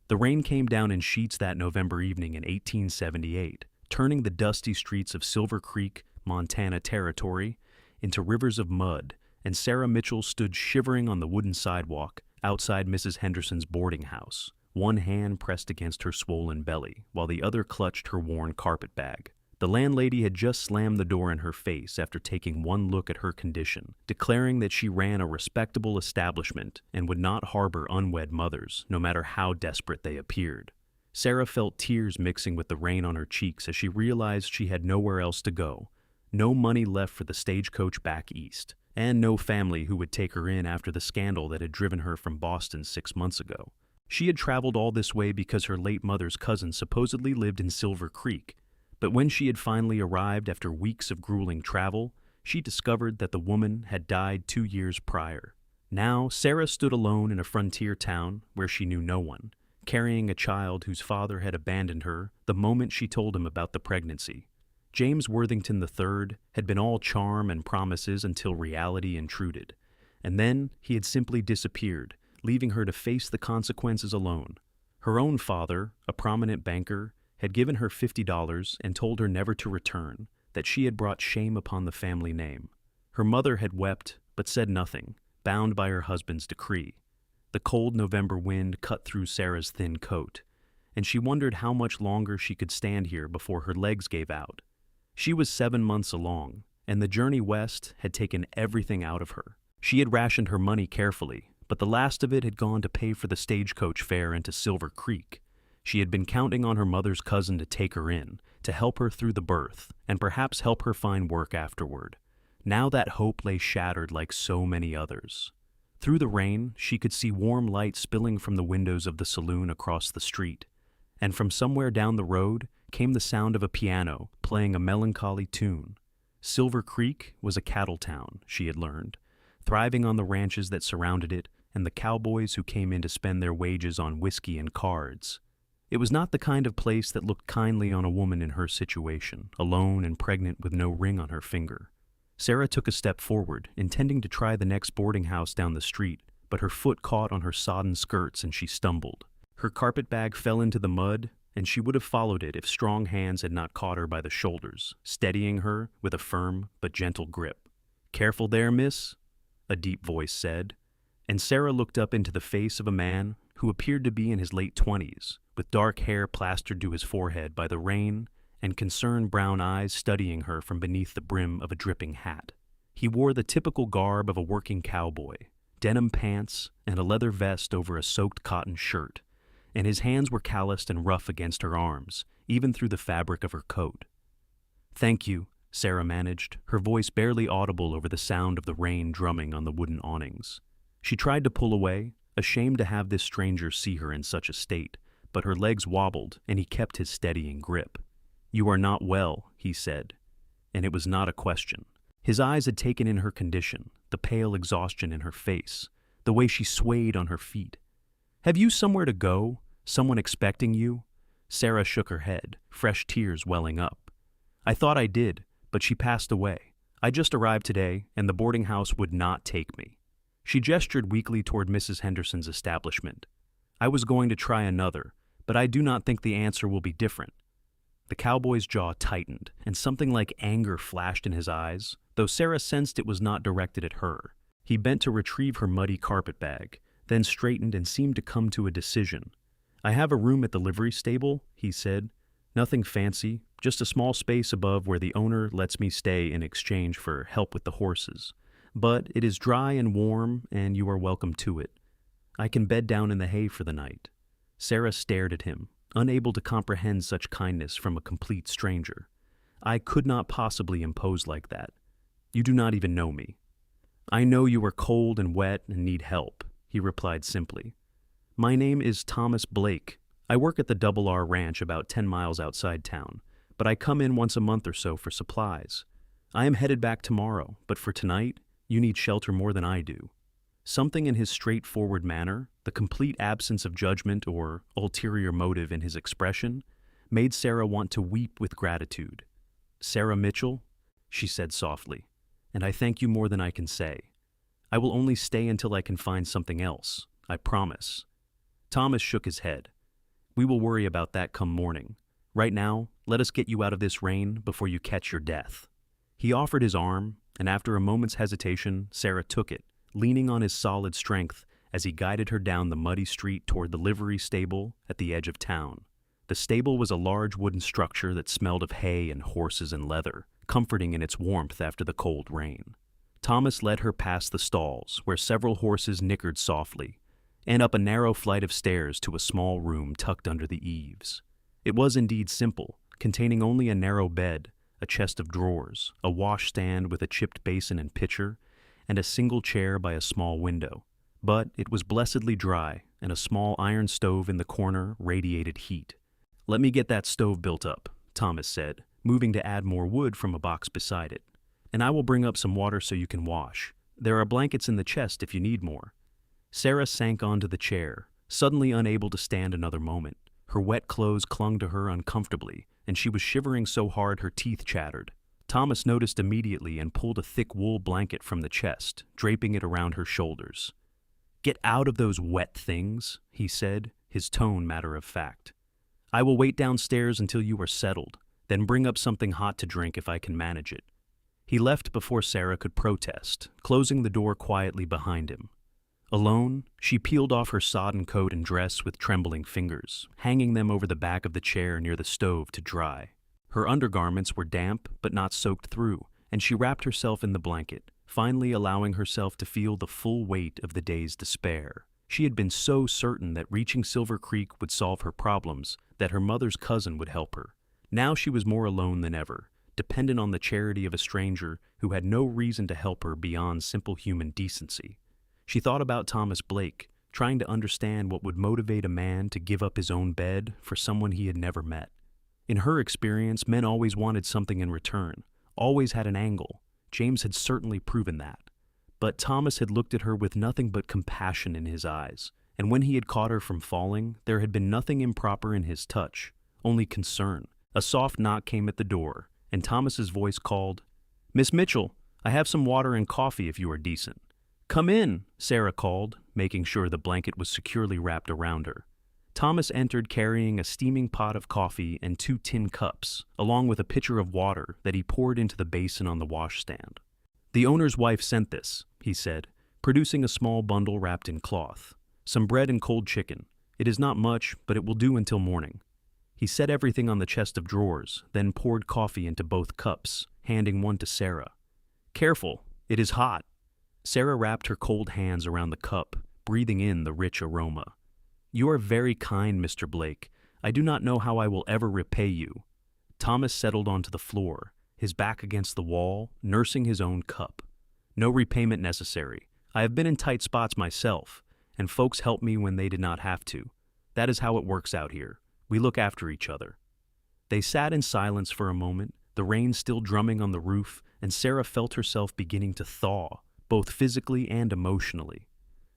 The rain came down in sheets that November evening in 1878, turning the dusty streets of Silver Creek, Montana Territory, into rivers of mud, and Sarah Mitchell stood shivering on the wooden sidewalk outside Mrs. Henderson's boarding house, one hand pressed against her swollen belly, while the other clutched her worn carpet bag. The landlady had just slammed the door in her face after taking one look at her condition, declaring that she ran a respectable establishment and would not harbor unwed mothers, no matter how desperate they appeared. Sarah felt tears mixing with the rain on her cheeks as she realized she had nowhere else to go, no money left for the stagecoach back east, and no family who would take her in after the scandal that had driven her from Boston 6 months ago. She had traveled all this way because her late mother's cousin supposedly lived in Silver Creek, but when she had finally arrived after weeks of grueling travel, she discovered that the woman had died 2 years prior. Now, Sarah stood alone in a frontier town where she knew no one, carrying a child whose father had abandoned her the moment she told him about the pregnancy. James Worthington III had been all charm and promises until reality intruded, and then he had simply disappeared, leaving her to face the consequences alone. Her own father, a prominent banker, had given her $50 and told her never to return, that she had brought shame upon the family name. Her mother had wept but said nothing, bound by her husband's decree. The cold November wind cut through Sarah's thin coat, and she wondered how much longer she could stand here before her legs gave out. She was 7 months along, and the journey west had taken everything out of her. She had rationed her money carefully, but the last of it had gone to pay for the stagecoach fare into Silver Creek. She had been counting on her mother's cousin to take her in, to help her through the birth, and perhaps help her find work afterward. Now that hope lay shattered like so many others. Through the rain, she could see warm light spilling from the windows of the saloon across the street, and from somewhere down the road came the sound of a piano playing a melancholy tune. Silver Creek was a cattle town, she had learned, thriving on the ranches that surrounded it and the cowboys who came in to spend their wages on whiskey and cards. It was not the kind of place that looked kindly on a woman in her situation, alone and pregnant with no ring on her finger. Sarah took a step forward, intending to try the next boarding house down the street, but her foot caught on her sodden skirts and she stumbled. Her carpet bag fell into the mud, and she would have followed it if strong hands had not caught her by the shoulders, steadying her with a firm but gentle grip. "Careful there, miss," a deep voice said, and Sarah looked up into the face of a man who appeared to be in his late 20s, with dark hair plastered to his forehead by the rain and concerned brown eyes studying her from beneath the brim of a dripping hat. He wore the typical garb of a working cowboy, denim pants and a leather vest over a soaked cotton shirt, and his hands were calloused and rough against her arms, even through the fabric of her coat. "Thank you," Sarah managed, her voice barely audible over the sound of the rain drumming on the wooden awnings. She tried to pull away, ashamed to have this stranger see her in such a state, but her legs wobbled and he kept his steadying grip. "You are not well," he said, and it was not a question. His eyes had taken in her condition, the pale exhaustion in her face, the way she swayed on her feet. "Have you somewhere to go? Someone expecting you?" Sarah shook her head, fresh tears welling up. "I thought I did, but she passed away. I just arrived today, and the boarding house would not take me." She gestured weakly toward Mrs. Henderson's establishment. "I was going to try another, but I do not think the answer will be different." The cowboy's jaw tightened, and something like anger flashed in his eyes, though Sarah sensed it was not directed at her. He bent to retrieve her muddy carpet bag, then straightened and seemed to come to a decision. "I have a room at the livery stable," he said. "Nothing fancy, just a small space above where the owner lets me stay in exchange for help with the horses. But it is dry and warm, and you are welcome to it. I can bed down in the hay for the night." Sarah stared at him, unable to comprehend such kindness from a complete stranger. "I could not possibly impose like that. You do not even know me." "I know you are cold and wet and need help," he replied simply. "My name is Thomas Blake. I work at the Double R Ranch about 10 miles outside town, but I come in once a month or so for supplies. I am headed back tomorrow, but for tonight, you need shelter more than I do." Something in his straightforward manner, the complete absence of judgment or ulterior motive in his expression, made Sarah want to weep with gratitude. "Sarah Mitchell," she said softly, "and I thank you more than I can say. I will only stay until I can find something else, I promise." Thomas shook his head. We will worry about that come morning. Right now, let us get you out of this rain before you catch your death." He offered his arm, and after a moment's hesitation, Sarah took it, leaning on his solid strength as he guided her down the muddy street toward the livery stable at the edge of town. The stable was a large wooden structure that smelled of hay and horses and leather, comforting in its warmth after the cold rain. Thomas led her past the stalls, where several horses nickered softly, and up a narrow flight of stairs to a small room tucked under the eaves. It was indeed simple, containing only a narrow bed, a chest of drawers, a washstand with a chipped basin and pitcher, and a single chair by a small window. But it was blessedly dry, and a small iron stove in the corner radiated heat. "Let me get that stove built up," Thomas said, moving to add more wood from a box beside it. "And I will bring up some water so you can wash. There are blankets in the chest if you need more." Sarah sank onto the chair, suddenly unable to stand another moment. Her wet clothes clung to her uncomfortably, and she was shivering so hard her teeth chattered. Thomas noticed immediately and pulled a thick wool blanket from the chest, draping it around her shoulders. "Get out of those wet things," he said, his tone matter of fact. "I will wait downstairs until you are settled, then bring up something hot to drink if I can manage it." He left before Sarah could protest, closing the door quietly behind him. Alone, she peeled off her sodden coat and dress with trembling fingers, hanging them over the back of the chair near the stove to dry. Her undergarments were damp but not soaked through, and she wrapped herself in the blanket, finally allowing herself to feel the full weight of the day's despair. She had been so certain that reaching Silver Creek would solve her problems, that her mother's cousin would help her. Now she was more alone than ever, dependent on the charity of a stranger who had no reason to help her beyond simple human decency. She thought about Thomas Blake, trying to understand what would motivate a man to give up his own bed for someone he had never met. In her experience, men always wanted something in return, always had an angle. James had certainly proven that. But Thomas had looked at her with nothing but compassion in his eyes, and when he had caught her from falling, there had been nothing improper in his touch, only concern. A soft knock came at the door, and Thomas's voice called, "Miss Mitchell, I have some water and coffee if you are decent." "Come in," Sarah called, making sure the blanket was securely wrapped around her. Thomas entered carrying a steaming pot of coffee and 2 tin cups, along with a pitcher of water that he poured into the basin on the washstand. "The owner's wife sent this," he said, producing a small bundle wrapped in cloth. "Some bread and cold chicken. It is not much, but it will do until morning." He set everything on the chest of drawers, then poured coffee into both cups, handing one to Sarah. "Careful, it is hot." Sarah wrapped her cold hands around the cup, breathing in the rich aroma. "You are very kind, Mr. Blake. I do not know how I will ever repay you." Thomas settled onto the floor, his back against the wall, nursing his own cup. "No repayment necessary. I have been in tight spots myself, and folks help me when they did not have to. That is how it works out here. We look after each other." They sat in silence for a moment, the rain still drumming on the roof, and Sarah felt herself beginning to thaw, both physically and emotionally.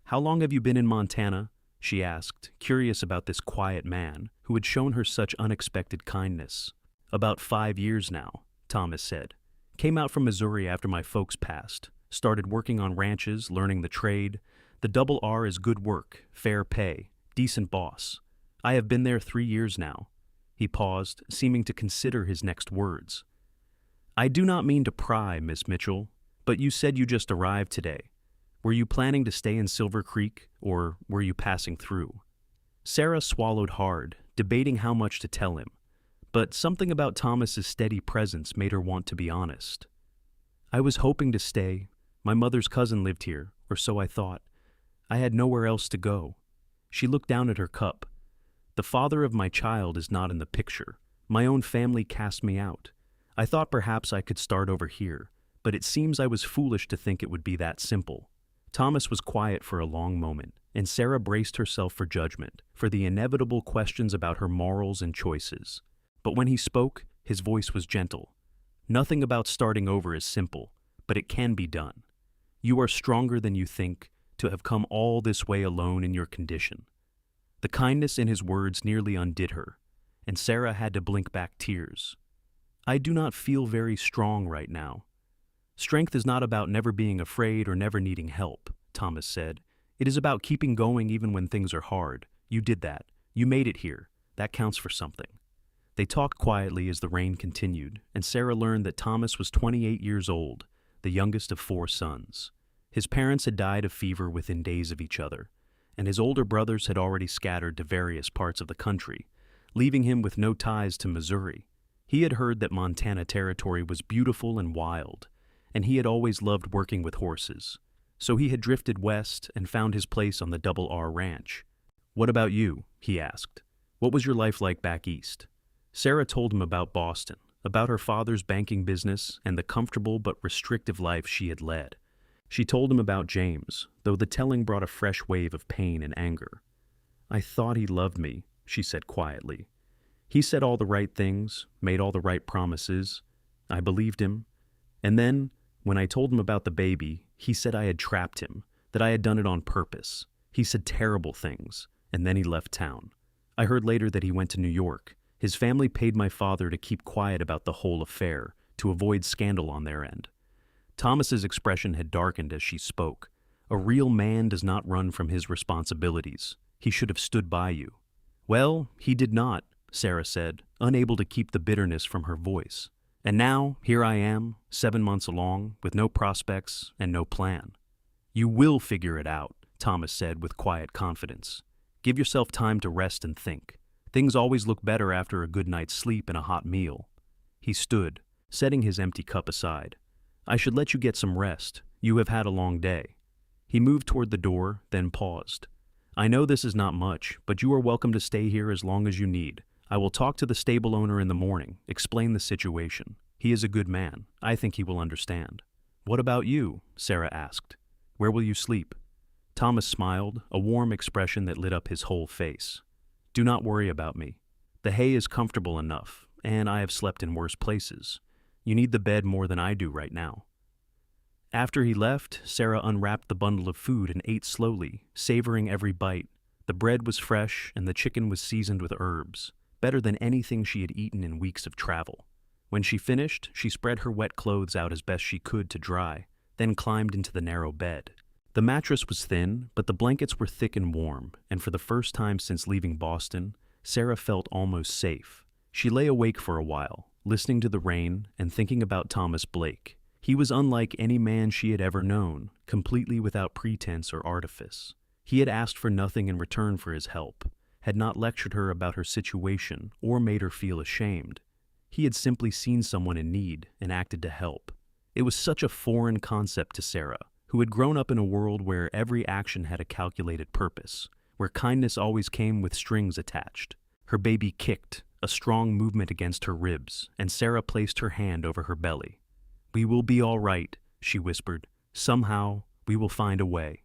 "How long have you been in Montana?" she asked, curious about this quiet man who had shown her such unexpected kindness. "About 5 years now," Thomas said. "Came out from Missouri after my folks passed. Started working on ranches, learning the trade. The double R is good work, fair pay, decent boss. I have been there 3 years now." He paused, seeming to consider his next words. "I do not mean to pry, Miss Mitchell, but you said you just arrived today. Were you planning to stay in Silver Creek, or were you passing through?" Sarah swallowed hard, debating how much to tell him, but something about Thomas's steady presence made her want to be honest. "I was hoping to stay. My mother's cousin lived here, or so I thought. I had nowhere else to go." She looked down at her cup. "The father of my child is not in the picture. My own family cast me out. I thought perhaps I could start over here, but it seems I was foolish to think it would be that simple." Thomas was quiet for a long moment, and Sarah braced herself for judgment, for the inevitable questions about her morals and choices. But when he spoke, his voice was gentle. "Nothing about starting over is simple, but it can be done. You are stronger than you think, to have come all this way alone in your condition." The kindness in his words nearly undid her, and Sarah had to blink back tears. "I do not feel very strong right now." "Strength is not about never being afraid or never needing help," Thomas said. "It is about keeping going even when things are hard. You did that. You made it here. That counts for something. They talked quietly as the rain continued, and Sarah learned that Thomas was 28 years old, the youngest of 4 sons. His parents had died of fever within days of each other, and his older brothers had already scattered to various parts of the country, leaving him with no ties to Missouri. He had heard that Montana Territory was beautiful and wild, and he had always loved working with horses. So he had drifted west and found his place on the Double R Ranch. "What about you?" he asked. "What was your life like back east?" Sarah told him about Boston, about her father's banking business and the comfortable but restrictive life she had led. She told him about James, though the telling brought a fresh wave of pain and anger. "I thought he loved me," she said quietly. "He said all the right things, made all the right promises. I believed him. And then, when I told him about the baby, he said I had trapped him, that I had done it on purpose. He said terrible things, and then he left town. I heard later that he went to New York. His family paid my father to keep quiet about the whole affair, to avoid scandal on their end." Thomas's expression had darkened as she spoke. "A real man does not run from his responsibilities. He should have stood by you." "Well, he did not," Sarah said, unable to keep the bitterness from her voice. "And now, here I am, 7 months along, with no prospects and no plan." "You will figure it out," Thomas said with quiet confidence. "Give yourself time to rest and think. Things always look better after a good night's sleep and a hot meal." He stood, setting his empty cup aside. "I should let you get some rest. You have had a long day." He moved toward the door, then paused. "I know this is not much, but you are welcome to stay here as long as you need. I will talk to the stable owner in the morning, explain the situation. He is a good man. I think he will understand." "What about you?" Sarah asked. "Where will you sleep?" Thomas smiled, a warm expression that lit up his whole face. "Do not worry about me. The hay is comfortable enough, and I have slept in worse places. You need the bed more than I do right now." After he left, Sarah unwrapped the bundle of food and ate slowly, savoring every bite. The bread was fresh, and the chicken was seasoned with herbs, better than anything she had eaten in weeks of travel. When she finished, she spread her wet clothes out as best she could to dry, then climbed into the narrow bed. The mattress was thin, but the blankets were thick and warm, and for the first time since leaving Boston, Sarah felt almost safe. She lay awake for a while, listening to the rain and thinking about Thomas Blake. He was unlike any man she had ever known, completely without pretense or artifice. He had asked for nothing in return for his help, had not lectured her about her situation or made her feel ashamed. He had simply seen someone in need and acted to help. It was such a foreign concept to Sarah, who had grown up in a world where every action had a calculated purpose, where kindness always came with strings attached. Her baby kicked, a strong movement against her ribs, and Sarah placed her hand over her belly. "We will be all right," she whispered. "Somehow, we will find a way."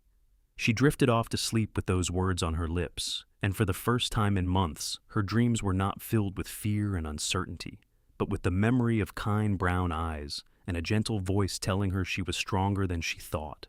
She drifted off to sleep with those words on her lips, and for the first time in months, her dreams were not filled with fear and uncertainty, but with the memory of kind brown eyes and a gentle voice telling her she was stronger than she thought.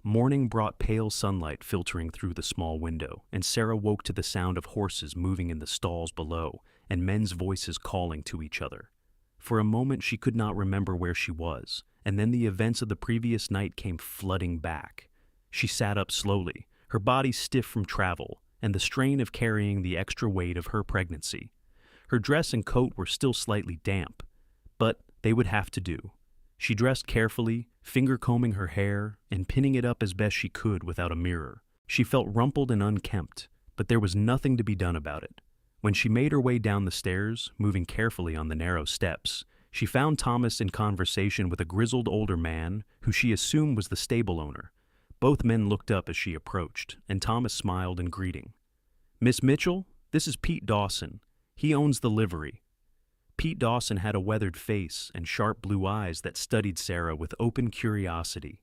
Morning brought pale sunlight filtering through the small window, and Sarah woke to the sound of horses moving in the stalls below and men's voices calling to each other. For a moment she could not remember where she was, and then the events of the previous night came flooding back. She sat up slowly, her body stiff from travel and the strain of carrying the extra weight of her pregnancy. Her dress and coat were still slightly damp, but they would have to do. She dressed carefully, finger-combing her hair and pinning it up as best she could without a mirror. She felt rumpled and unkempt, but there was nothing to be done about it. When she made her way down the stairs, moving carefully on the narrow steps, she found Thomas in conversation with a grizzled older man who she assumed was the stable owner. Both men looked up as she approached, and Thomas smiled in greeting. "Miss Mitchell, this is Pete Dawson. He owns the livery." Pete Dawson had a weathered face and sharp blue eyes that studied Sarah with open curiosity.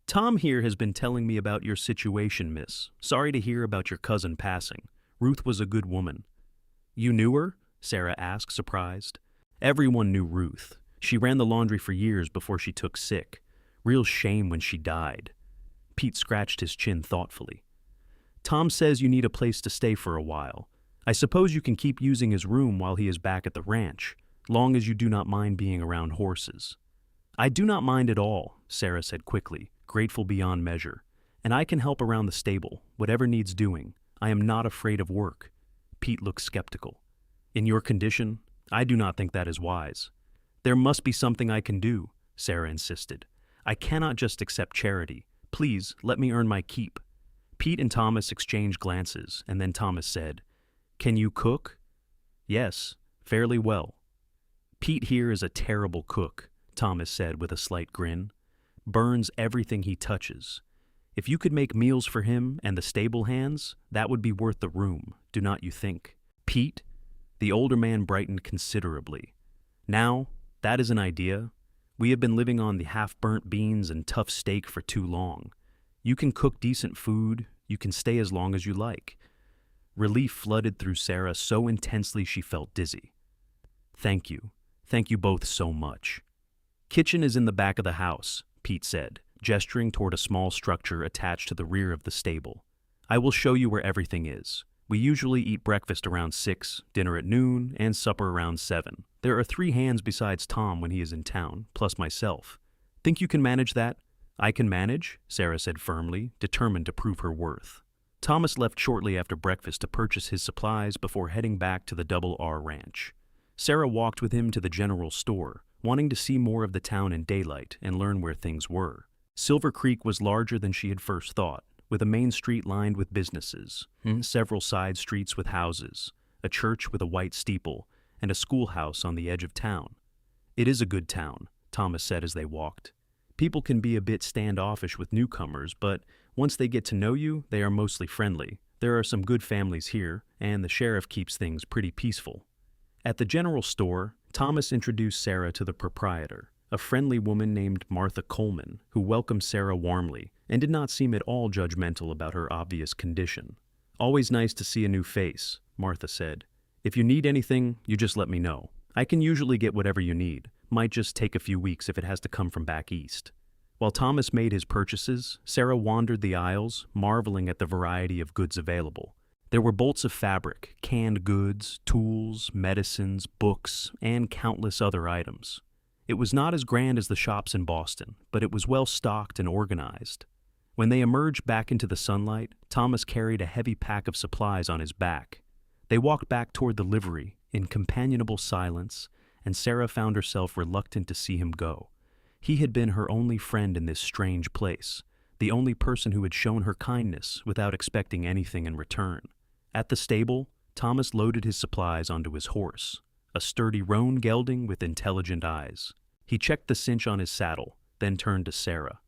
"Tom here has been telling me about your situation, miss. Sorry to hear about your cousin passing. Ruth was a good woman." "You knew her?" Sarah asked, surprised. Everyone knew Ruth. She ran the laundry for years before she took sick. Real shame when she died. Pete scratched his chin thoughtfully. "Tom says you need a place to stay for a while. I suppose you can keep using his room while he is back at the ranch, long as you do not mind being around horses." "I do not mind at all," Sarah said quickly, grateful beyond measure. "And I can help around the stable, whatever needs doing. I am not afraid of work." Pete looked skeptical. In your condition, I do not think that is wise. There must be something I can do, Sarah insisted. I cannot just accept charity. Please, let me earn my keep. Pete and Thomas exchanged glances, and then Thomas said, Can you cook? Yes, fairly well. Pete here is a terrible cook, Thomas said with a slight grin. Burns everything he touches. If you could make meals for him and the stable hands, that would be worth the room, do not you think? Pete? The older man brightened considerably. Now, that is an idea. We have been living on the half-burnt beans and tough steak for too long. You can cook decent food, you can stay as long as you like. Relief flooded through Sarah so intensely she felt dizzy. Thank you. Thank you both so much. Kitchen is in the back of the house, Pete said, gesturing toward a small structure attached to the rear of the stable. I will show you where everything is. We usually eat breakfast around 6, dinner at noon, and supper around 7. There are 3 hands besides Tom when he is in town, plus myself. Think you can manage that? I can manage, Sarah said firmly, determined to prove her worth. Thomas left shortly after breakfast to purchase his supplies before heading back to the Double R Ranch. Sarah walked with him to the general store, wanting to see more of the town in daylight and learn where things were. Silver Creek was larger than she had first thought, with a main street lined with businesses, several side streets with houses, a church with a white steeple, and a schoolhouse on the edge of town. It is a good town, Thomas said as they walked. People can be a bit standoffish with newcomers, but once they get to know you, they are mostly friendly. There are some good families here, and the sheriff keeps things pretty peaceful. At the general store, Thomas introduced Sarah to the proprietor, a friendly woman named Martha Coleman, who welcomed Sarah warmly and did not seem at all judgmental about her obvious condition. Always nice to see a new face, Martha said. If you need anything, you just let me know. I can usually get whatever you need. Might just take a few weeks if it has to come from back east. While Thomas made his purchases, Sarah wandered the aisles, marveling at the variety of goods available. There were bolts of fabric, canned goods, tools, medicines, books, and countless other items. It was not as grand as the shops in Boston, but it was well stocked and organized. When they emerged back into the sunlight, Thomas carried a heavy pack of supplies on his back. They walked back toward the livery in companionable silence, and Sarah found herself reluctant to see him go. He had been her only friend in this strange place, the only person who had shown her kindness without expecting anything in return. At the stable, Thomas loaded his supplies onto his horse, a sturdy roan gelding with intelligent eyes. He checked the cinch on his saddle, then turned to Sarah.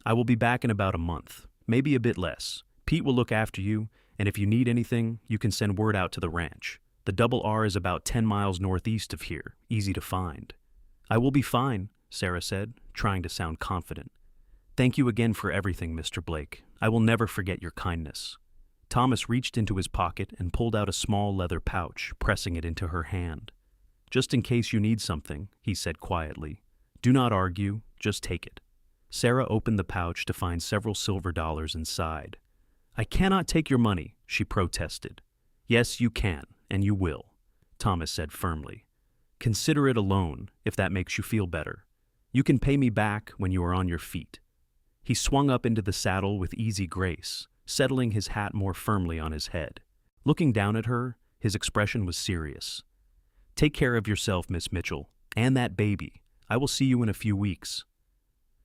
I will be back in about a month, maybe a bit less. Pete will look after you, and if you need anything, you can send word out to the ranch. The Double R is about 10 miles northeast of here, easy to find. I will be fine, Sarah said, trying to sound confident. Thank you again for everything, Mr. Blake. I will never forget your kindness. Thomas reached into his pocket and pulled out a small leather pouch, pressing it into her hand. Just in case you need something, he said quietly. Do not argue, just take it. Sarah opened the pouch to find several silver dollars inside. I cannot take your money, she protested. Yes, you can, and you will, Thomas said firmly. Consider it a loan, if that makes you feel better. You can pay me back when you are on your feet. He swung up into the saddle with easy grace, settling his hat more firmly on his head. Looking down at her, his expression was serious. Take care of yourself, Miss Mitchell, and that baby. I will see you in a few weeks.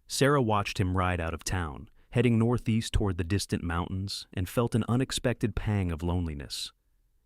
Sarah watched him ride out of town, heading northeast toward the distant mountains, and felt an unexpected pang of loneliness.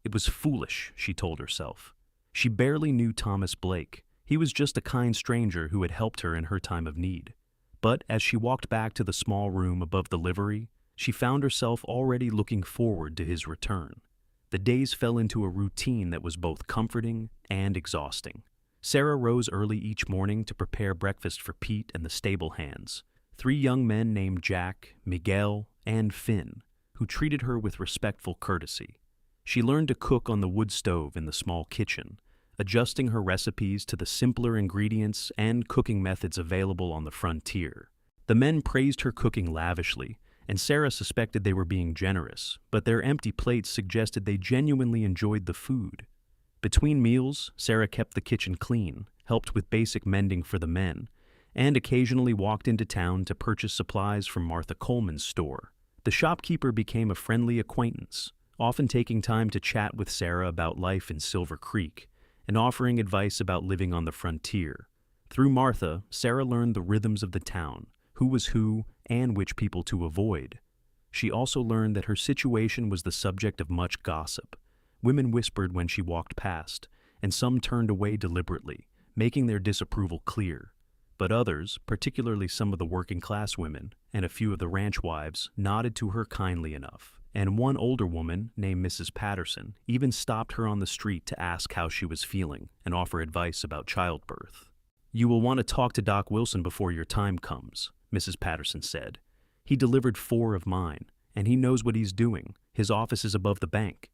It was foolish, she told herself. She barely knew Thomas Blake. He was just a kind stranger who had helped her in her time of need. But as she walked back to the small room above the livery, she found herself already looking forward to his return. The days fell into a routine that was both comforting and exhausting. Sarah rose early each morning to prepare breakfast for Pete and the stable hands, 3 young men named Jack, Miguel, and Finn, who treated her with respectful courtesy. She learned to cook on the wood stove in the small kitchen, adjusting her recipes to the simpler ingredients and cooking methods available on the frontier. The men praised her cooking lavishly, and Sarah suspected they were being generous, but their empty plates suggested they genuinely enjoyed the food. Between meals, Sarah kept the kitchen clean, helped with basic mending for the men, and occasionally walked into town to purchase supplies from Martha Coleman's store. The shopkeeper became a friendly acquaintance, often taking time to chat with Sarah about life in Silver Creek and offering advice about living on the frontier. Through Martha, Sarah learned the rhythms of the town, who was who, and which people to avoid. She also learned that her situation was the subject of much gossip. Women whispered when she walked past, and some turned away deliberately, making their disapproval clear. But others, particularly some of the working-class women and a few of the ranch wives, nodded to her kindly enough. And one older woman, named Mrs. Patterson, even stopped her on the street to ask how she was feeling and offer advice about childbirth. "You will want to talk to Doc Wilson before your time comes," Mrs. Patterson said. "He delivered 4 of mine, and he knows what he's doing. His office is above the bank."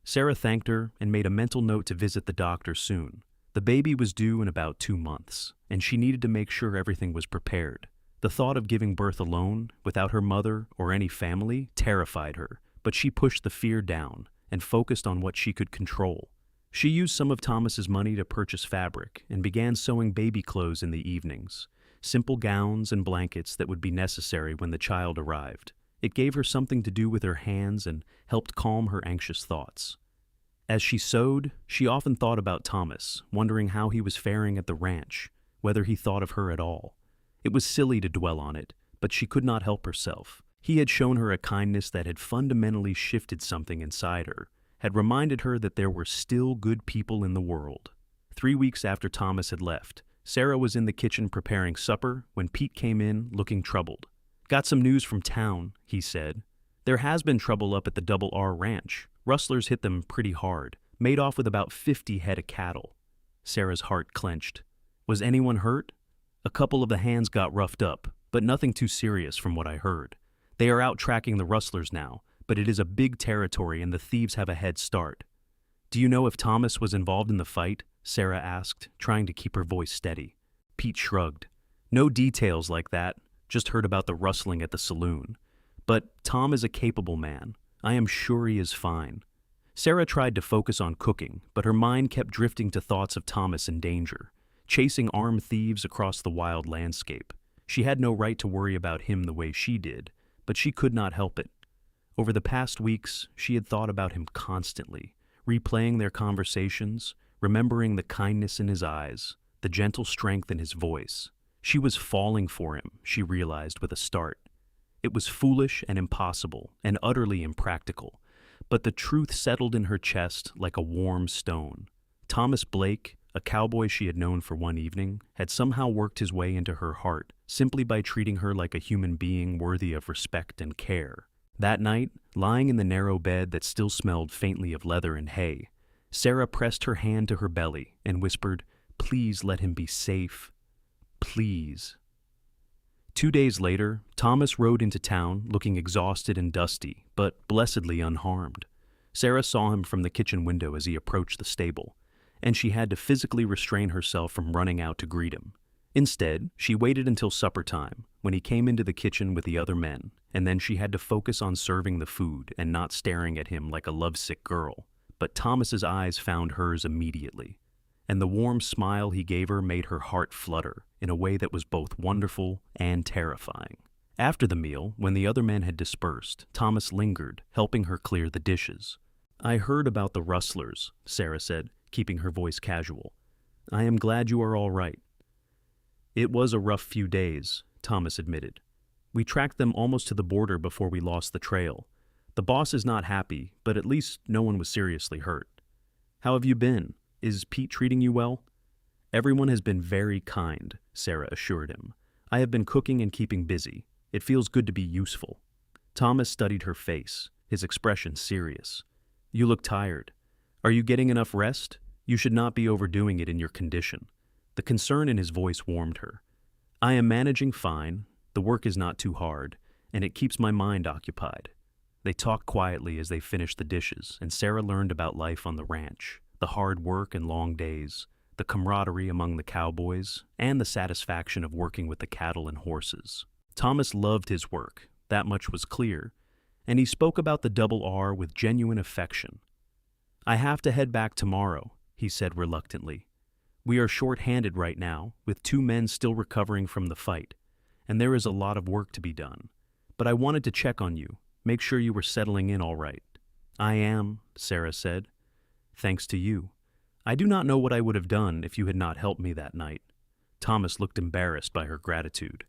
Sarah thanked her and made a mental note to visit the doctor soon. The baby was due in about 2 months, and she needed to make sure everything was prepared. The thought of giving birth alone, without her mother or any family, terrified her, but she pushed the fear down and focused on what she could control. She used some of Thomas's money to purchase fabric and began sewing baby clothes in the evenings, simple gowns and blankets that would be necessary when the child arrived. It gave her something to do with her hands and helped calm her anxious thoughts. As she sewed, she often thought about Thomas, wondering how he was faring at the ranch, whether he thought of her at all. It was silly to dwell on it, but she could not help herself. He had shown her a kindness that had fundamentally shifted something inside her, had reminded her that there were still good people in the world. 3 weeks after Thomas had left, Sarah was in the kitchen preparing supper when Pete came in looking troubled. "Got some news from town," he said. "There has been trouble up at the Double R Ranch. Rustlers hit them pretty hard, made off with about 50 head of cattle." Sarah's heart clenched. "Was anyone hurt?" "A couple of the hands got roughed up, but nothing too serious from what I heard. They are out tracking the rustlers now, but it is a big territory and the thieves have a head start." "Do you know if Thomas was involved in the fight?" Sarah asked, trying to keep her voice steady. Pete shrugged. "No details like that, just heard about the rustling at the saloon. But Tom is a capable man. I am sure he is fine." Sarah tried to focus on cooking, but her mind kept drifting to thoughts of Thomas in danger, chasing armed thieves across the wild landscape. She had no right to worry about him the way she did, but she could not help it. Over the past weeks, she had thought about him constantly, replaying their conversations, remembering the kindness in his eyes, the gentle strength in his voice. She was falling for him, she realized with a start. It was foolish and impossible and utterly impractical, but the truth settled in her chest like a warm stone. Thomas Blake, a cowboy she had known for one evening, had somehow worked his way into her heart simply by treating her like a human being worthy of respect and care. That night, lying in the narrow bed that still smelled faintly of leather and hay, Sarah pressed her hand to her belly and whispered, "Please let him be safe. Please." 2 days later, Thomas rode into town looking exhausted and dusty, but blessedly unharmed. Sarah saw him from the kitchen window as he approached the stable, and she had to physically restrain herself from running out to greet him. Instead, she waited until supper time, when he came into the kitchen with the other men, and then she had to focus on serving the food and not staring at him like a lovesick girl. But Thomas's eyes found hers immediately, and the warm smile he gave her made her heart flutter in a way that was both wonderful and terrifying. After the meal, when the other men had dispersed, Thomas lingered, helping her clear the dishes. "I heard about the rustlers," Sarah said, keeping her voice casual. "I am glad you are all right." "It was a rough few days," Thomas admitted. "We tracked them almost to the border before we lost the trail. The boss is not happy, but at least no one was seriously hurt. How have you been? Is Pete treating you well?" "Everyone has been very kind," Sarah assured him. "I have been cooking and keeping busy. It feels good to be useful." Thomas studied her face, his expression serious. "You look tired. Are you getting enough rest? You should not be overdoing it in your condition." The concern in his voice warmed her. "I am managing fine. The work is not too hard, and it keeps my mind occupied." They talked quietly as they finished the dishes, and Sarah learned about life on the ranch, the hard work and long days, the camaraderie among the cowboys, and the satisfaction of working with the cattle and horses. Thomas loved his work, that much was clear, and he spoke about the Double R with genuine affection. "I have to head back tomorrow," he said reluctantly. "We are short-handed right now, with 2 men still recovering from the fight, and there is a lot of work to be done. But I wanted to check on you, make sure you were settling in all right." "I am," Sarah said. "Thanks to you. I do not know what I would have done if you had not helped me that night." Thomas looked embarrassed by her gratitude.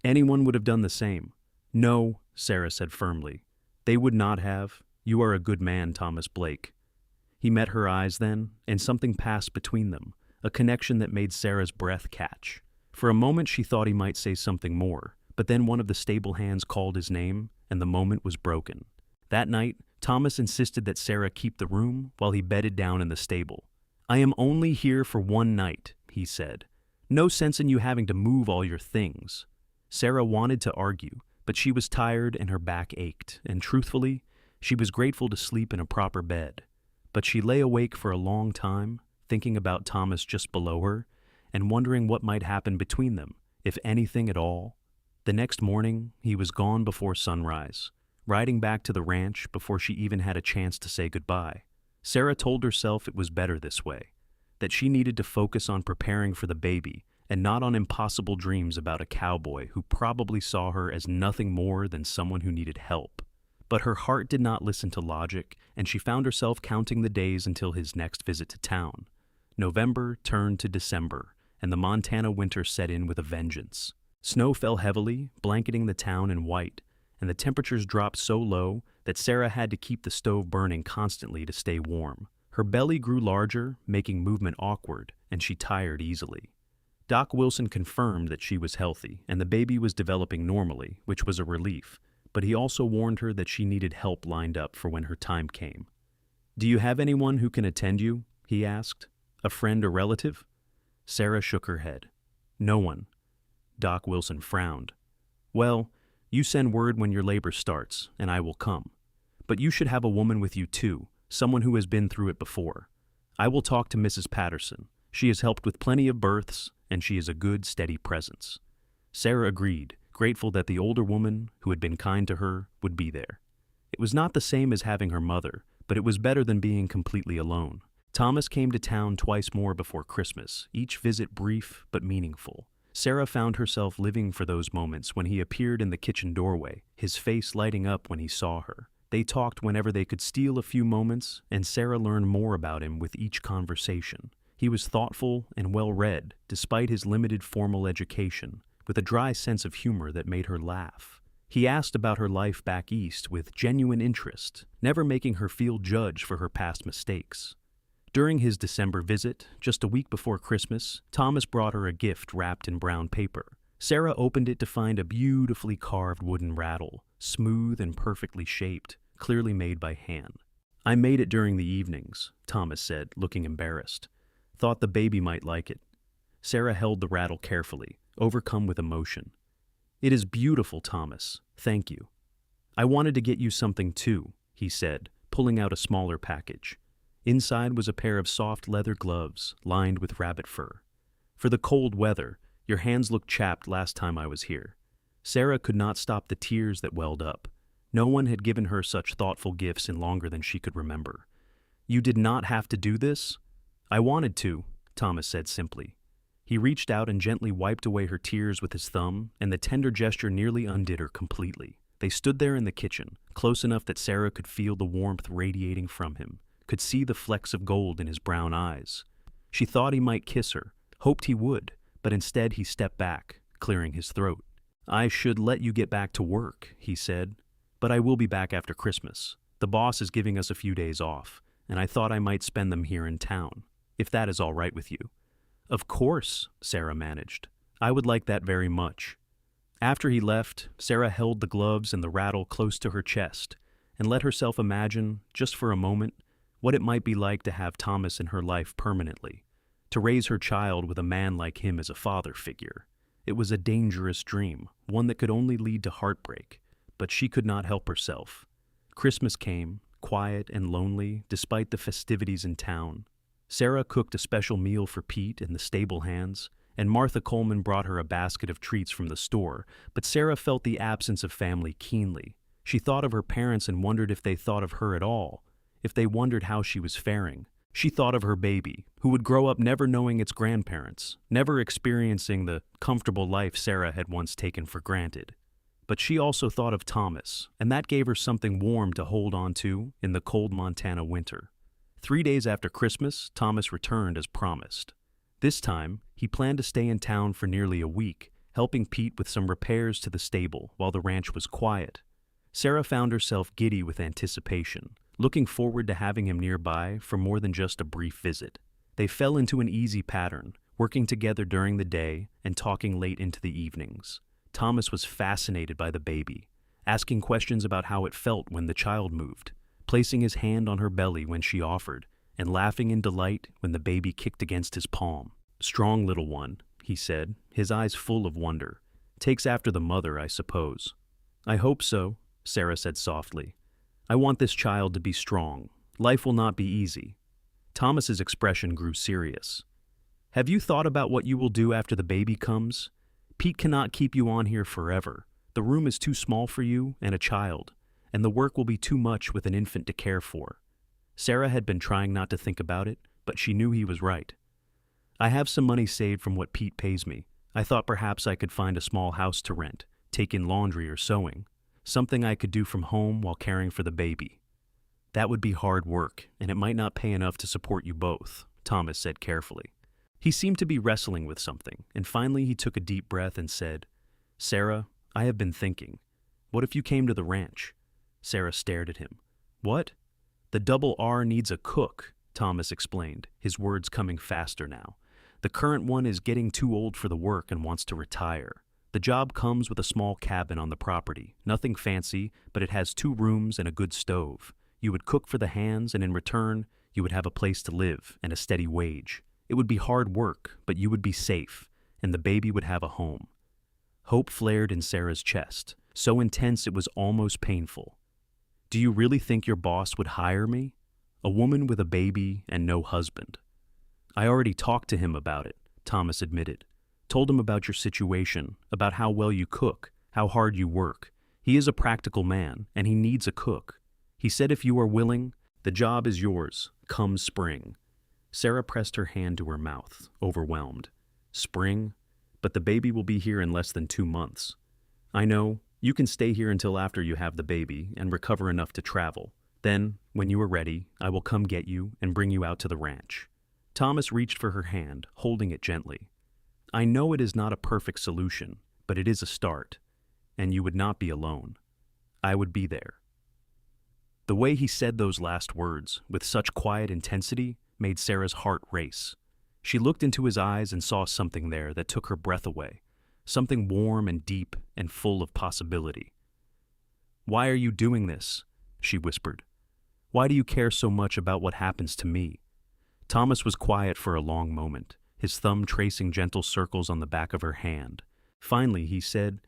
"Anyone would have done the same." "No," Sarah said firmly. "They would not have. You are a good man, Thomas Blake." He met her eyes then, and something passed between them, a connection that made Sarah's breath catch. For a moment she thought he might say something more, but then one of the stable hands called his name, and the moment was broken. That night, Thomas insisted that Sarah keep the room while he bedded down in the stable. "I am only here for one night," he said. "No sense in you having to move all your things." Sarah wanted to argue, but she was tired and her back ached, and truthfully, she was grateful to sleep in a proper bed. But she lay awake for a long time, thinking about Thomas just below her, and wondering what might happen between them, if anything at all. The next morning, he was gone before sunrise, riding back to the ranch before she even had a chance to say goodbye. Sarah told herself it was better this way, that she needed to focus on preparing for the baby and not on impossible dreams about a cowboy who probably saw her as nothing more than someone who needed help. But her heart did not listen to logic, and she found herself counting the days until his next visit to town. November turned to December, and the Montana winter set in with a vengeance. Snow fell heavily, blanketing the town in white, and the temperatures dropped so low that Sarah had to keep the stove burning constantly to stay warm. Her belly grew larger, making movement awkward, and she tired easily. Doc Wilson confirmed that she was healthy, and the baby was developing normally, which was a relief, but he also warned her that she needed help lined up for when her time came. "Do you have anyone who can attend you?" he asked. "A friend or relative?" Sarah shook her head. "No one." Doc Wilson frowned. "Well, you send word when your labor starts, and I will come. But you should have a woman with you too, someone who has been through it before. I will talk to Mrs. Patterson. She has helped with plenty of births, and she is a good, steady presence." Sarah agreed, grateful that the older woman, who had been kind to her, would be there. It was not the same as having her mother, but it was better than being completely alone. Thomas came to town twice more before Christmas, each visit brief but meaningful. Sarah found herself living for those moments when he appeared in the kitchen doorway, his face lighting up when he saw her. They talked whenever they could steal a few moments, and Sarah learned more about him with each conversation. He was thoughtful and well-read, despite his limited formal education, with a dry sense of humor that made her laugh. He asked about her life back east with genuine interest, never making her feel judged for her past mistakes. During his December visit, just a week before Christmas, Thomas brought her a gift wrapped in brown paper. Sarah opened it to find a beautifully carved wooden rattle, smooth and perfectly shaped, clearly made by hand. "I made it during the evenings," Thomas said, looking embarrassed. "Thought the baby might like it." Sarah held the rattle carefully, overcome with emotion. "It is beautiful, Thomas. Thank you." "I wanted to get you something too," he said, pulling out a smaller package. Inside was a pair of soft leather gloves lined with rabbit fur. "For the cold weather, your hands looked chapped last time I was here." Sarah could not stop the tears that welled up. No one had given her such thoughtful gifts in longer than she could remember. "You did not have to do this?" "I wanted to," Thomas said simply. He reached out and gently wiped away her tears with his thumb, and the tender gesture nearly undid her completely. They stood there in the kitchen, close enough that Sarah could feel the warmth radiating from him, could see the flecks of gold in his brown eyes. She thought he might kiss her, hoped he would, but instead he stepped back, clearing his throat. "I should let you get back to work," he said, "but I will be back after Christmas. The boss is giving us a few days off, and I thought I might spend them here in town, if that is all right with you." "Of course," Sarah managed. "I would like that very much." After he left, Sarah held the gloves and the rattle close to her chest and let herself imagine, just for a moment, what it might be like to have Thomas in her life permanently, to raise her child with a man like him as a father figure. It was a dangerous dream, one that could only lead to heartbreak, but she could not help herself. Christmas came, quiet and lonely despite the festivities in town. Sarah cooked a special meal for Pete and the stable hands, and Martha Coleman brought her a basket of treats from the store, but Sarah felt the absence of family keenly. She thought of her parents and wondered if they thought of her at all, if they wondered how she was faring. She thought of her baby, who would grow up never knowing its grandparents, never experiencing the comfortable life Sarah had once taken for granted. But she also thought of Thomas, and that gave her something warm to hold on to in the cold Montana winter. 3 days after Christmas, Thomas returned as promised. This time, he planned to stay in town for nearly a week, helping Pete with some repairs to the stable while the ranch was quiet. Sarah found herself giddy with anticipation, looking forward to having him nearby for more than just a brief visit. They fell into an easy pattern, working together during the day and talking late into the evenings. Thomas was fascinated by the baby, asking questions about how it felt when the child moved, placing his hand on her belly when she offered, and laughing in delight when the baby kicked against his palm. "Strong little one," he said, his eyes full of wonder. "Takes after the mother, I suppose." "I hope so," Sarah said softly. "I want this child to be strong. Life will not be easy." Thomas's expression grew serious. "Have you thought about what you will do after the baby comes? Pete cannot keep you on here forever. The room is too small for you and a child, and the work will be too much with an infant to care for." Sarah had been trying not to think about it, but she knew he was right. "I have some money saved from what Pete pays me. I thought perhaps I could find a small house to rent, take in laundry or sewing, something I could do from home while caring for the baby." "That would be hard work, and it might not pay enough to support you both," Thomas said carefully. He seemed to be wrestling with something, and finally he took a deep breath and said, "Sarah, I have been thinking. What if you came to the ranch?" Sarah stared at him. "What?" "The Double R needs a cook," Thomas explained, his words coming faster now. "The current one is getting too old for the work and wants to retire. The job comes with a small cabin on the property, nothing fancy, but it has 2 rooms and a good stove. You would cook for the hands, and in return, you would have a place to live and a steady wage. It would be hard work, but you would be safe, and the baby would have a home." Hope flared in Sarah's chest, so intense it was almost painful. "Do you really think your boss would hire me? A woman with a baby and no husband?" "I already talked to him about it," Thomas admitted. "Told him about your situation, about how well you cook, how hard you work. He is a practical man, and he needs a cook. He said if you are willing, the job is yours, come spring." Sarah pressed her hand to her mouth, overwhelmed. "Spring? But the baby will be here in less than 2 months." "I know. You can stay here until after you have the baby and recover enough to travel. Then, when you are ready, I will come get you and bring you out to the ranch." Thomas reached for her hand, holding it gently. "I know it is not a perfect solution, but it is a start, and you would not be alone. I would be there." The way he said those last words, with such quiet intensity, made Sarah's heart race. She looked into his eyes and saw something there that took her breath away, something warm and deep and full of possibility. "Why are you doing this?" she whispered. "Why do you care so much about what happens to me?" Thomas was quiet for a long moment, his thumb tracing gentle circles on the back of her hand. Finally, he said,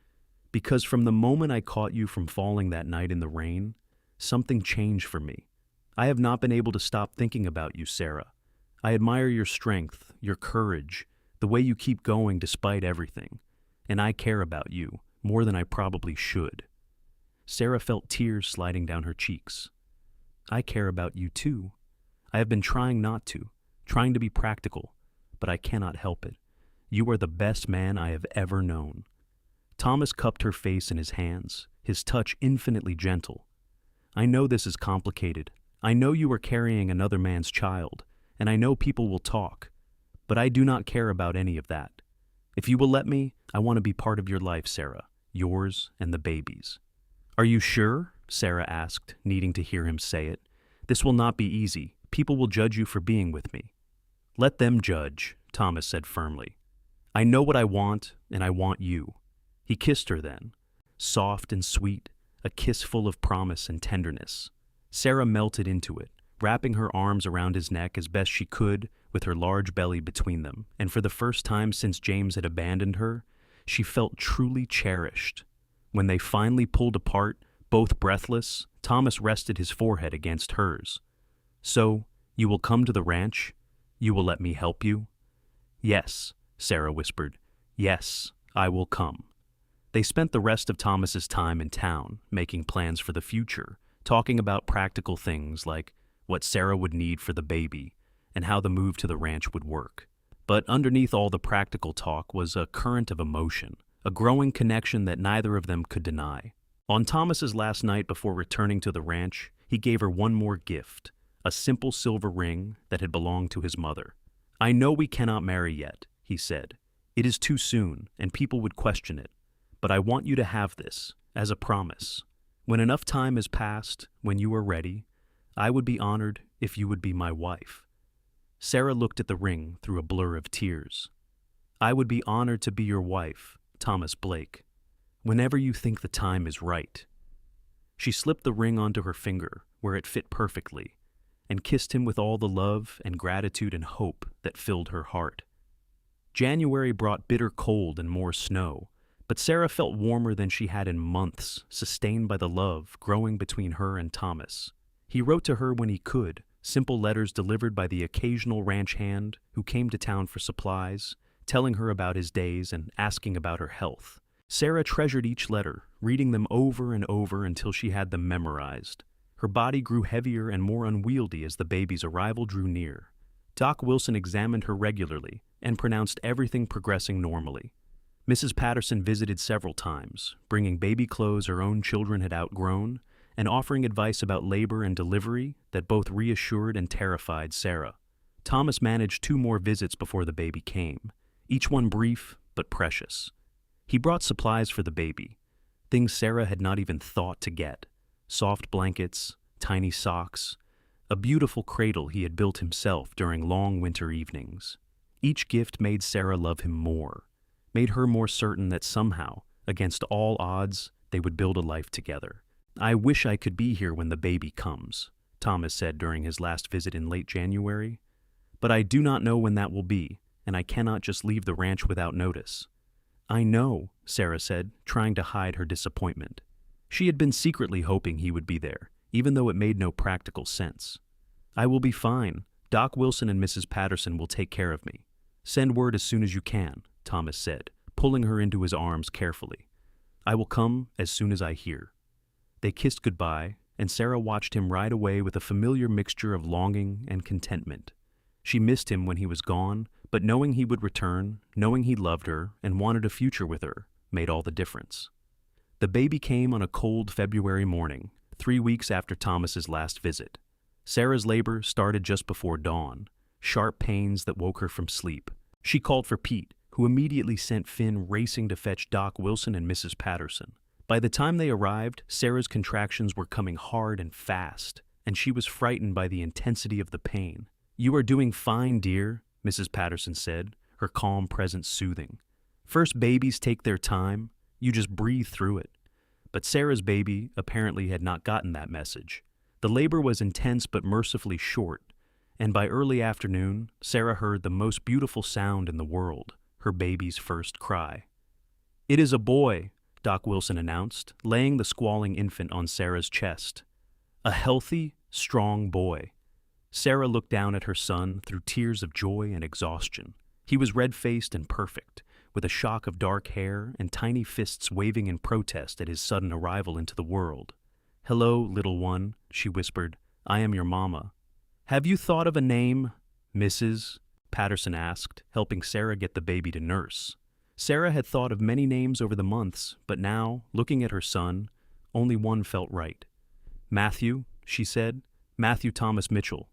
"Because from the moment I caught you from falling that night in the rain, something changed for me. I have not been able to stop thinking about you, Sarah. I admire your strength, your courage, the way you keep going despite everything, and I care about you more than I probably should." Sarah felt tears sliding down her cheeks. "I care about you too. I have been trying not to, trying to be practical, but I cannot help it. You are the best man I have ever known." Thomas cupped her face in his hands, his touch infinitely gentle. "I know this is complicated. I know you are carrying another man's child, and I know people will talk, but I do not care about any of that. If you will let me, I want to be part of your life, Sarah, yours and the baby's." "Are you sure?" Sarah asked, needing to hear him say it. "This will not be easy. People will judge you for being with me." "Let them judge," Thomas said firmly. "I know what I want, and I want you." He kissed her then, soft and sweet, a kiss full of promise and tenderness. Sarah melted into it, wrapping her arms around his neck as best she could with her large belly between them, and for the first time since James had abandoned her, she felt truly cherished. When they finally pulled apart, both breathless, Thomas rested his forehead against hers. "So, you will come to the ranch? You will let me help you?" "Yes," Sarah whispered. "Yes, I will come." They spent the rest of Thomas's time in town, making plans for the future, talking about practical things like what Sarah would need for the baby and how the move to the ranch would work. But underneath all the practical talk was a current of emotion, a growing connection that neither of them could deny. On Thomas's last night before returning to the ranch, he gave her one more gift, a simple silver ring that had belonged to his mother. "I know we cannot marry yet," he said. "It is too soon, and people would question it. But I want you to have this, as a promise. When enough time has passed, when you are ready, I would be honored if you would be my wife." Sarah looked at the ring through a blur of tears. "I would be honored to be your wife, Thomas Blake, whenever you think the time is right." She slipped the ring onto her finger, where it fit perfectly, and kissed him with all the love and gratitude and hope that filled her heart. January brought bitter cold and more snow, but Sarah felt warmer than she had in months, sustained by the love growing between her and Thomas. He wrote to her when he could, simple letters delivered by the occasional ranch hand who came to town for supplies, telling her about his days and asking about her health. Sarah treasured each letter, reading them over and over until she had them memorized. Her body grew heavier and more unwieldy as the baby's arrival drew near. Doc Wilson examined her regularly and pronounced everything progressing normally. Mrs. Patterson visited several times, bringing baby clothes her own children had outgrown and offering advice about labor and delivery that both reassured and terrified Sarah. Thomas managed 2 more visits before the baby came, each one brief but precious. He brought supplies for the baby, things Sarah had not even thought to get: soft blankets, tiny socks, a beautiful cradle he had built himself during long winter evenings. Each gift made Sarah love him more, made her more certain that somehow, against all odds, they would build a life together. "I wish I could be here when the baby comes," Thomas said during his last visit in late January. "But I do not know when that will be, and I cannot just leave the ranch without notice." "I know," Sarah said, trying to hide her disappointment. She had been secretly hoping he would be there, even though it made no practical sense. "I will be fine. Doc Wilson and Mrs. Patterson will take care of me. Send word as soon as you can," Thomas said, pulling her into his arms carefully. "I will come as soon as I hear." They kissed goodbye, and Sarah watched him ride away with a familiar mixture of longing and contentment. She missed him when he was gone, but knowing he would return, knowing he loved her and wanted a future with her, made all the difference. The baby came on a cold February morning, 3 weeks after Thomas's last visit. Sarah's labor started just before dawn, sharp pains that woke her from sleep. She called for Pete, who immediately sent Finn racing to fetch Doc Wilson and Mrs. Patterson. By the time they arrived, Sarah's contractions were coming hard and fast, and she was frightened by the intensity of the pain. "You are doing fine, dear," Mrs. Patterson said, her calm presence soothing. "First babies take their time. You just breathe through it." But Sarah's baby apparently had not gotten that message. The labor was intense but mercifully short, and by early afternoon, Sarah heard the most beautiful sound in the world, her baby's first cry. "It is a boy," Doc Wilson announced, laying the squalling infant on Sarah's chest. "A healthy, strong boy." Sarah looked down at her son through tears of joy and exhaustion. He was red-faced and perfect, with a shock of dark hair and tiny fists waving in protest at his sudden arrival into the world. "Hello, little one," she whispered. "I am your mama." "Have you thought of a name, Mrs.?" Patterson asked, helping Sarah get the baby to nurse. Sarah had thought of many names over the months, but now, looking at her son, only one felt right. "Matthew," she said, "Matthew Thomas Mitchell."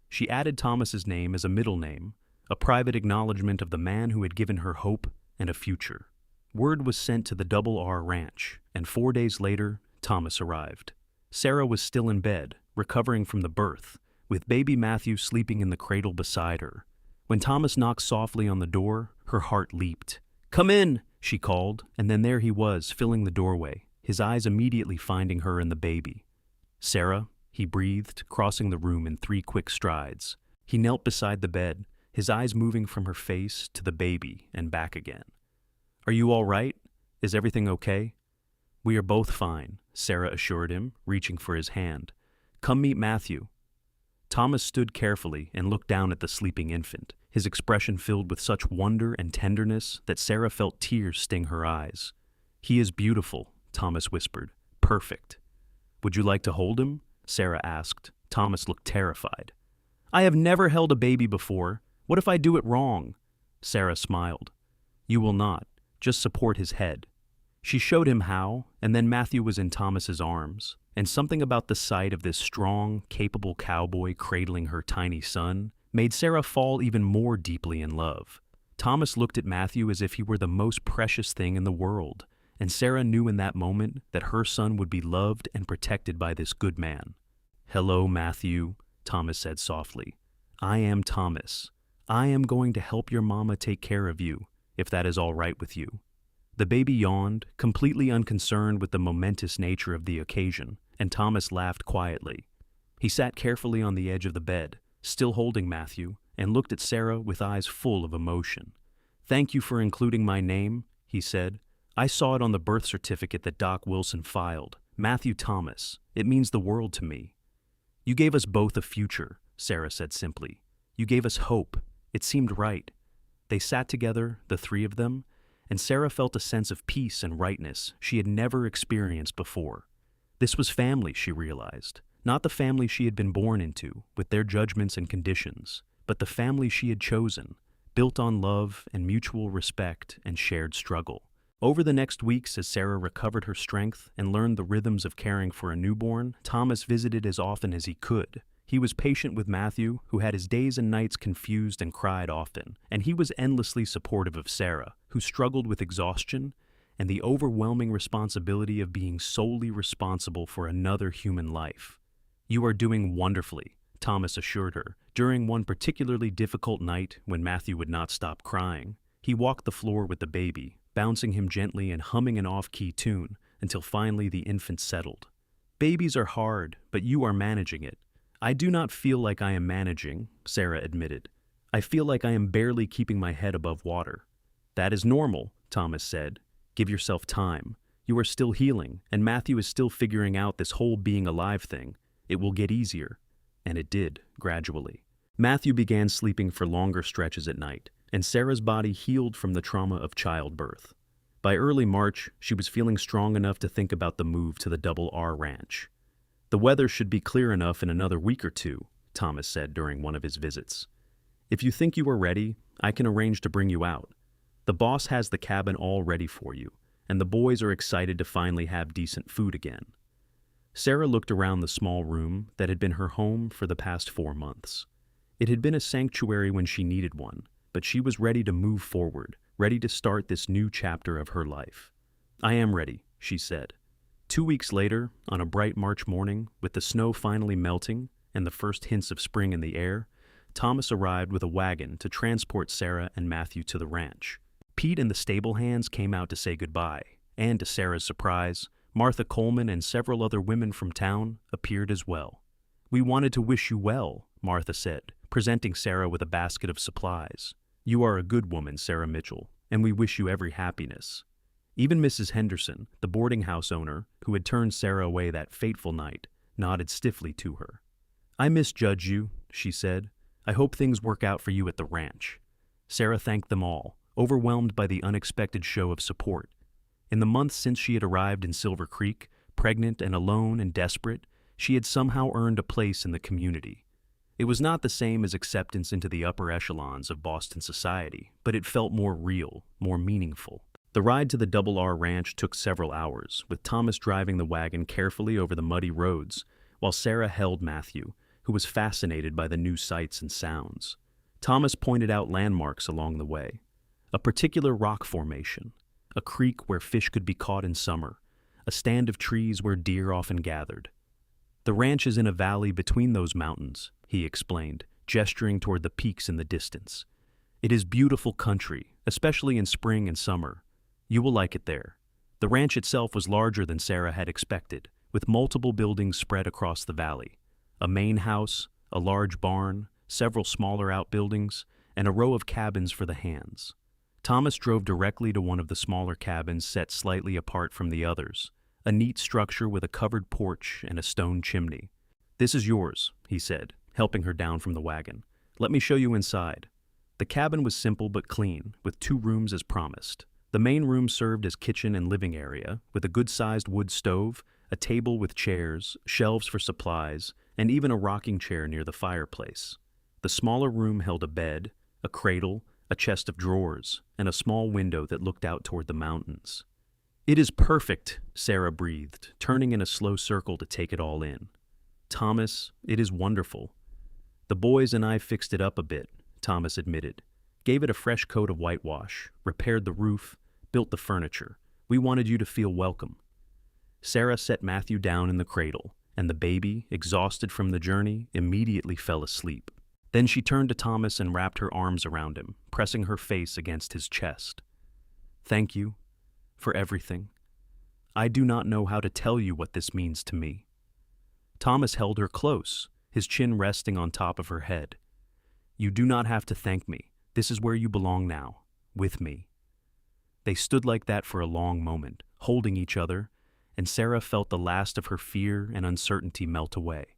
She added Thomas's name as a middle name, a private acknowledgement of the man who had given her hope and a future. Word was sent to the Double R Ranch, and 4 days later, Thomas arrived. Sarah was still in bed, recovering from the birth, with baby Matthew sleeping in the cradle beside her. When Thomas knocked softly on the door, her heart leaped. "Come in," she called, and then there he was, filling the doorway, his eyes immediately finding her and the baby. "Sarah," he breathed, crossing the room in 3 quick strides. He knelt beside the bed, his eyes moving from her face to the baby and back again. "Are you all right? Is everything okay?" "We are both fine," Sarah assured him, reaching for his hand. "Come meet Matthew." Thomas stood carefully and looked down at the sleeping infant, his expression filled with such wonder and tenderness that Sarah felt tears sting her eyes. "He is beautiful," Thomas whispered. "Perfect." "Would you like to hold him?" Sarah asked. Thomas looked terrified. "I have never held a baby before. What if I do it wrong?" Sarah smiled. "You will not. just support his head. She showed him how, and then Matthew was in Thomas's arms, and something about the sight of this strong, capable cowboy cradling her tiny son made Sarah fall even more deeply in love. Thomas looked at Matthew as if he were the most precious thing in the world, and Sarah knew in that moment that her son would be loved and protected by this good man. "Hello, Matthew," Thomas said softly. "I am Thomas. I am going to help your mama take care of you, if that is all right with you." The baby yawned, completely unconcerned with the momentous nature of the occasion, and Thomas laughed quietly. He sat carefully on the edge of the bed, still holding Matthew, and looked at Sarah with eyes full of emotion. "Thank you for including my name," he said. "I saw it on the birth certificate that Doc Wilson filed. Matthew Thomas. It means the world to me." "You gave us both a future," Sarah said simply. "You gave us hope. It seemed right." They sat together, the three of them, and Sarah felt a sense of peace and rightness she had never experienced before. This was family, she realized. Not the family she had been born into, with their judgments and conditions, but the family she had chosen, built on love and mutual respect and shared struggle. Over the next weeks, as Sarah recovered her strength and learned the rhythms of caring for a newborn, Thomas visited as often as he could. He was patient with Matthew, who had his days and nights confused and cried often, and he was endlessly supportive of Sarah, who struggled with exhaustion and the overwhelming responsibility of being solely responsible for another human life. "You are doing wonderfully," Thomas assured her. During one particularly difficult night when Matthew would not stop crying, he walked the floor with the baby, bouncing him gently and humming an off-key tune until finally the infant settled. "Babies are hard, but you are managing it." "I do not feel like I am managing," Sarah admitted. "I feel like I am barely keeping my head above water." "That is normal," Thomas said. "Give yourself time. You are still healing, and Matthew is still figuring out this whole being alive thing. It will get easier." And it did, gradually. Matthew began sleeping for longer stretches at night, and Sarah's body healed from the trauma of childbirth. By early March, she was feeling strong enough to think about the move to the Double R Ranch. "The weather should be clear enough in another week or two," Thomas said during one of his visits. "If you think you are ready, I can arrange to bring you out. The boss has the cabin all ready for you, and the boys are excited to finally have decent food again." Sarah looked around the small room that had been her home for the past 4 months. It had been a sanctuary when she needed one, but she was ready to move forward, ready to start this new chapter of her life. "I am ready," she said. 2 weeks later, on a bright March morning, with the snow finally melting and the first hints of spring in the air, Thomas arrived with a wagon to transport Sarah and Matthew to the ranch. Pete and the stable hands came out to say goodbye, and to Sarah's surprise, Martha Coleman and several other women from town appeared as well. "We wanted to wish you well," Martha said, presenting Sarah with a basket of supplies. "You are a good woman, Sarah Mitchell, and we wish you every happiness." Even Mrs. Henderson, the boarding house owner, who had turned Sarah away that fateful night, nodded stiffly to her. "I misjudged you," she said. "I hope things work out for you at the ranch." Sarah thanked them all, overwhelmed by the unexpected show of support. In the months since she had arrived in Silver Creek, pregnant and alone and desperate, she had somehow earned a place in the community. It was not the same as acceptance into the upper echelons of Boston society, but it felt more real, more meaningful. The ride to the Double R Ranch took several hours, with Thomas driving the wagon carefully over the muddy roads, while Sarah held Matthew, who was fascinated by the new sights and sounds. Thomas pointed out landmarks along the way. A particular rock formation, a creek where fish could be caught in summer, a stand of trees where deer often gathered. "The ranch is in a valley between those mountains," he explained, gesturing toward the peaks in the distance. "It is beautiful country, especially in spring and summer. You will like it there." The ranch itself was larger than Sarah had expected, with multiple buildings spread across the valley. A main house, a large barn, several smaller outbuildings, and a row of cabins for the hands. Thomas drove directly to one of the smaller cabins set slightly apart from the others, a neat structure with a covered porch and a stone chimney. "This is yours," he said, helping her down from the wagon. "Let me show you inside." The cabin was simple but clean, with 2 rooms as promised. The main room served as kitchen and living area, with a good-sized wood stove, a table with chairs, shelves for supplies, and even a rocking chair near the fireplace. The smaller room held a bed, a cradle, a chest of drawers, and a small window that looked out toward the mountains. "It is perfect," Sarah breathed, turning in a slow circle to take it all in. "Thomas, it is wonderful." "The boys and I fixed it up a bit," Thomas admitted. "Gave it a fresh coat of whitewash, repaired the roof, built the furniture. We wanted you to feel welcome." Sarah set Matthew down in the cradle, and the baby, exhausted from the journey, immediately fell asleep. Then she turned to Thomas and wrapped her arms around him, pressing her face against his chest. "Thank you for everything. I do not know how to tell you what this means to me." Thomas held her close, his chin resting on top of her head. "You do not have to thank me. This is where you belong now, with me." They stood like that for a long moment, holding each other, and Sarah felt the last of her fear and uncertainty melt away.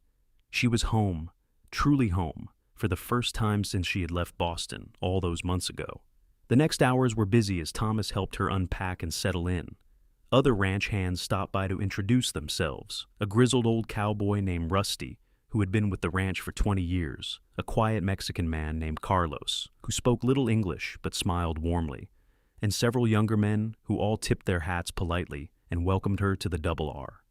She was home, truly home, for the first time since she had left Boston all those months ago. The next hours were busy as Thomas helped her unpack and settle in. Other ranch hands stopped by to introduce themselves, a grizzled old cowboy named Rusty, who had been with the ranch for 20 years, a quiet Mexican man named Carlos, who spoke little English but smiled warmly, and several younger men who all tipped their hats politely and welcomed her to the Double R.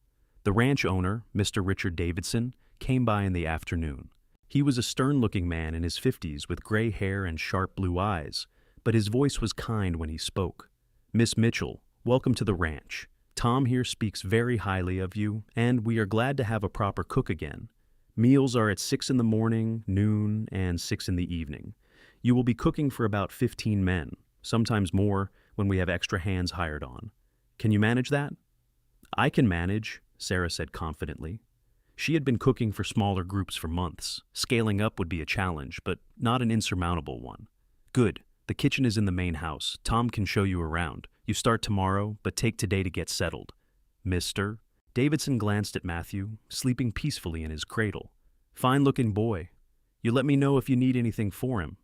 The ranch owner, Mr. Richard Davidson, came by in the afternoon. He was a stern-looking man in his 50s with gray hair and sharp blue eyes, but his voice was kind when he spoke. "Miss Mitchell, welcome to the ranch. Tom here speaks very highly of you, and we are glad to have a proper cook again. Meals are at 6 in the morning, noon, and 6 in the evening. You will be cooking for about 15 men, sometimes more when we have extra hands hired on. Can you manage that?" "I can manage," Sarah said confidently. She had been cooking for smaller groups for months. Scaling up would be a challenge, but not an insurmountable one. "Good. The kitchen is in the main house. Tom can show you around. You start tomorrow, but take today to get settled. Mr. Davidson glanced at Matthew, sleeping peacefully in his cradle. "Fine-looking boy. You let me know if you need anything for him."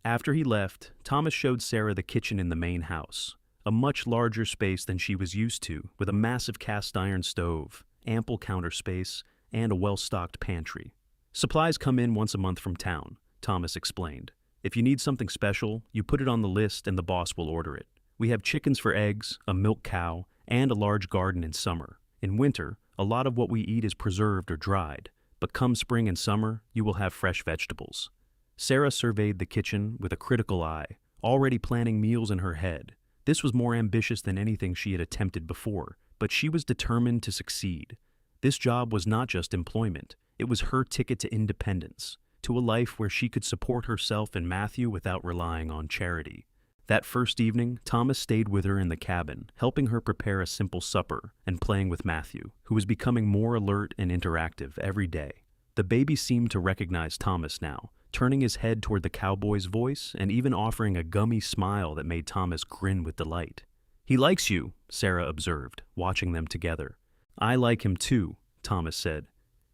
After he left, Thomas showed Sarah the kitchen in the main house, a much larger space than she was used to, with a massive cast-iron stove, ample counter space, and a well-stocked pantry. "Supplies come in once a month from town," Thomas explained. "If you need something special, you put it on the list and the boss will order it. We have chickens for eggs, a milk cow, and a large garden in summer. In winter, a lot of what we eat is preserved or dried, but come spring and summer, you will have fresh vegetables." Sarah surveyed the kitchen with a critical eye, already planning meals in her head. This was more ambitious than anything she had attempted before, but she was determined to succeed. This job was not just employment, it was her ticket to independence, to a life where she could support herself and Matthew without relying on charity. That first evening, Thomas stayed with her in the cabin, helping her prepare a simple supper and playing with Matthew, who was becoming more alert and interactive every day. The baby seemed to recognize Thomas now, turning his head toward the cowboy's voice and even offering a gummy smile that made Thomas grin with delight. "He likes you," Sarah observed, watching them together. "I like him too," Thomas said.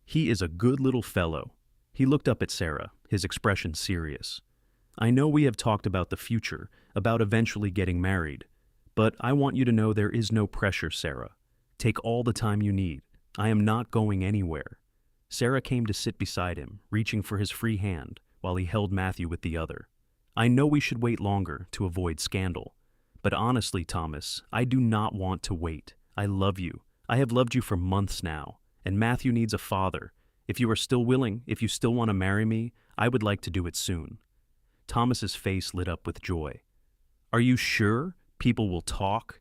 "He is a good little fellow." He looked up at Sarah, his expression serious. "I know we have talked about the future, about eventually getting married, but I want you to know there is no pressure, Sarah. Take all the time you need. I am not going anywhere." Sarah came to sit beside him, reaching for his free hand, while he held Matthew with the other. "I know we should wait longer to avoid scandal, but honestly, Thomas, I do not want to wait. I love you. I have loved you for months now, and Matthew needs a father. If you are still willing, if you still want to marry me, I would like to do it soon." Thomas's face lit up with joy. "Are you sure people will talk?"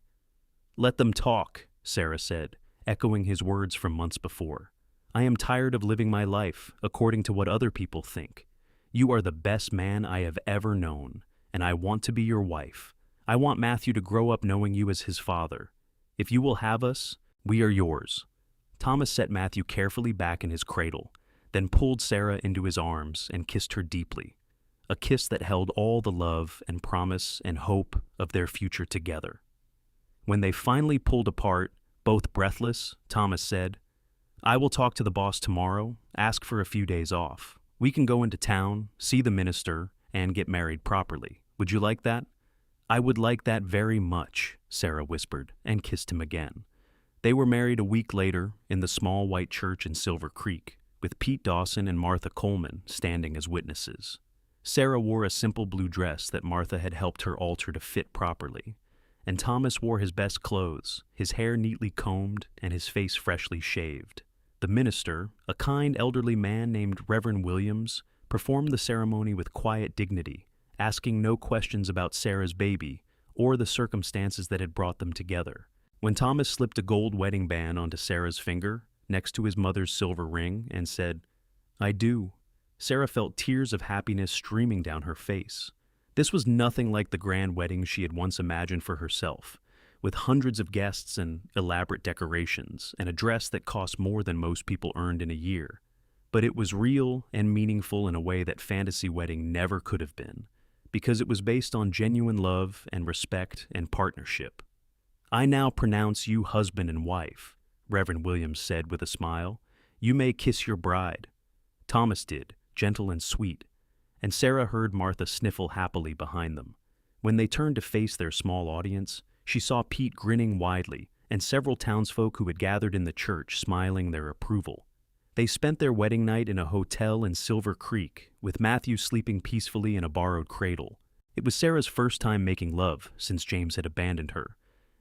"Let them talk," Sarah said, echoing his words from months before. "I am tired of living my life according to what other people think. You are the best man I have ever known, and I want to be your wife. I want Matthew to grow up knowing you as his father. If you will have us, we are yours." Thomas set Matthew carefully back in his cradle, then pulled Sarah into his arms and kissed her deeply, a kiss that held all the love and promise and hope of their future together. When they finally pulled apart, both breathless, Thomas said, "I will talk to the boss tomorrow, ask for a few days off. We can go into town, see the minister, and get married properly. Would you like that?" "I would like that very much," Sarah whispered, and kissed him again. They were married a week later in the small white church in Silver Creek, with Pete Dawson and Martha Coleman standing as witnesses. Sarah wore a simple blue dress that Martha had helped her alter to fit properly, and Thomas wore his best clothes, his hair neatly combed and his face freshly shaved. The minister, a kind elderly man named Reverend Williams, performed the ceremony with quiet dignity, asking no questions about Sarah's baby or the circumstances that had brought them together. When Thomas slipped a gold wedding band onto Sarah's finger, next to his mother's silver ring, and said, "I do," Sarah felt tears of happiness streaming down her face. This was nothing like the grand wedding she had once imagined for herself, with hundreds of guests and elaborate decorations, and a dress that cost more than most people earned in a year. But it was real and meaningful in a way that fantasy wedding never could have been, because it was based on genuine love and respect and partnership. "I now pronounce you husband and wife," Reverend Williams said with a smile. "You may kiss your bride." Thomas did, gentle and sweet, and Sarah heard Martha sniffle happily behind them. When they turned to face their small audience, she saw Pete grinning widely and several townsfolk who had gathered in the church smiling their approval. They spent their wedding night in a hotel in Silver Creek, with Matthew sleeping peacefully in a borrowed cradle. It was Sarah's first time making love since James had abandoned her,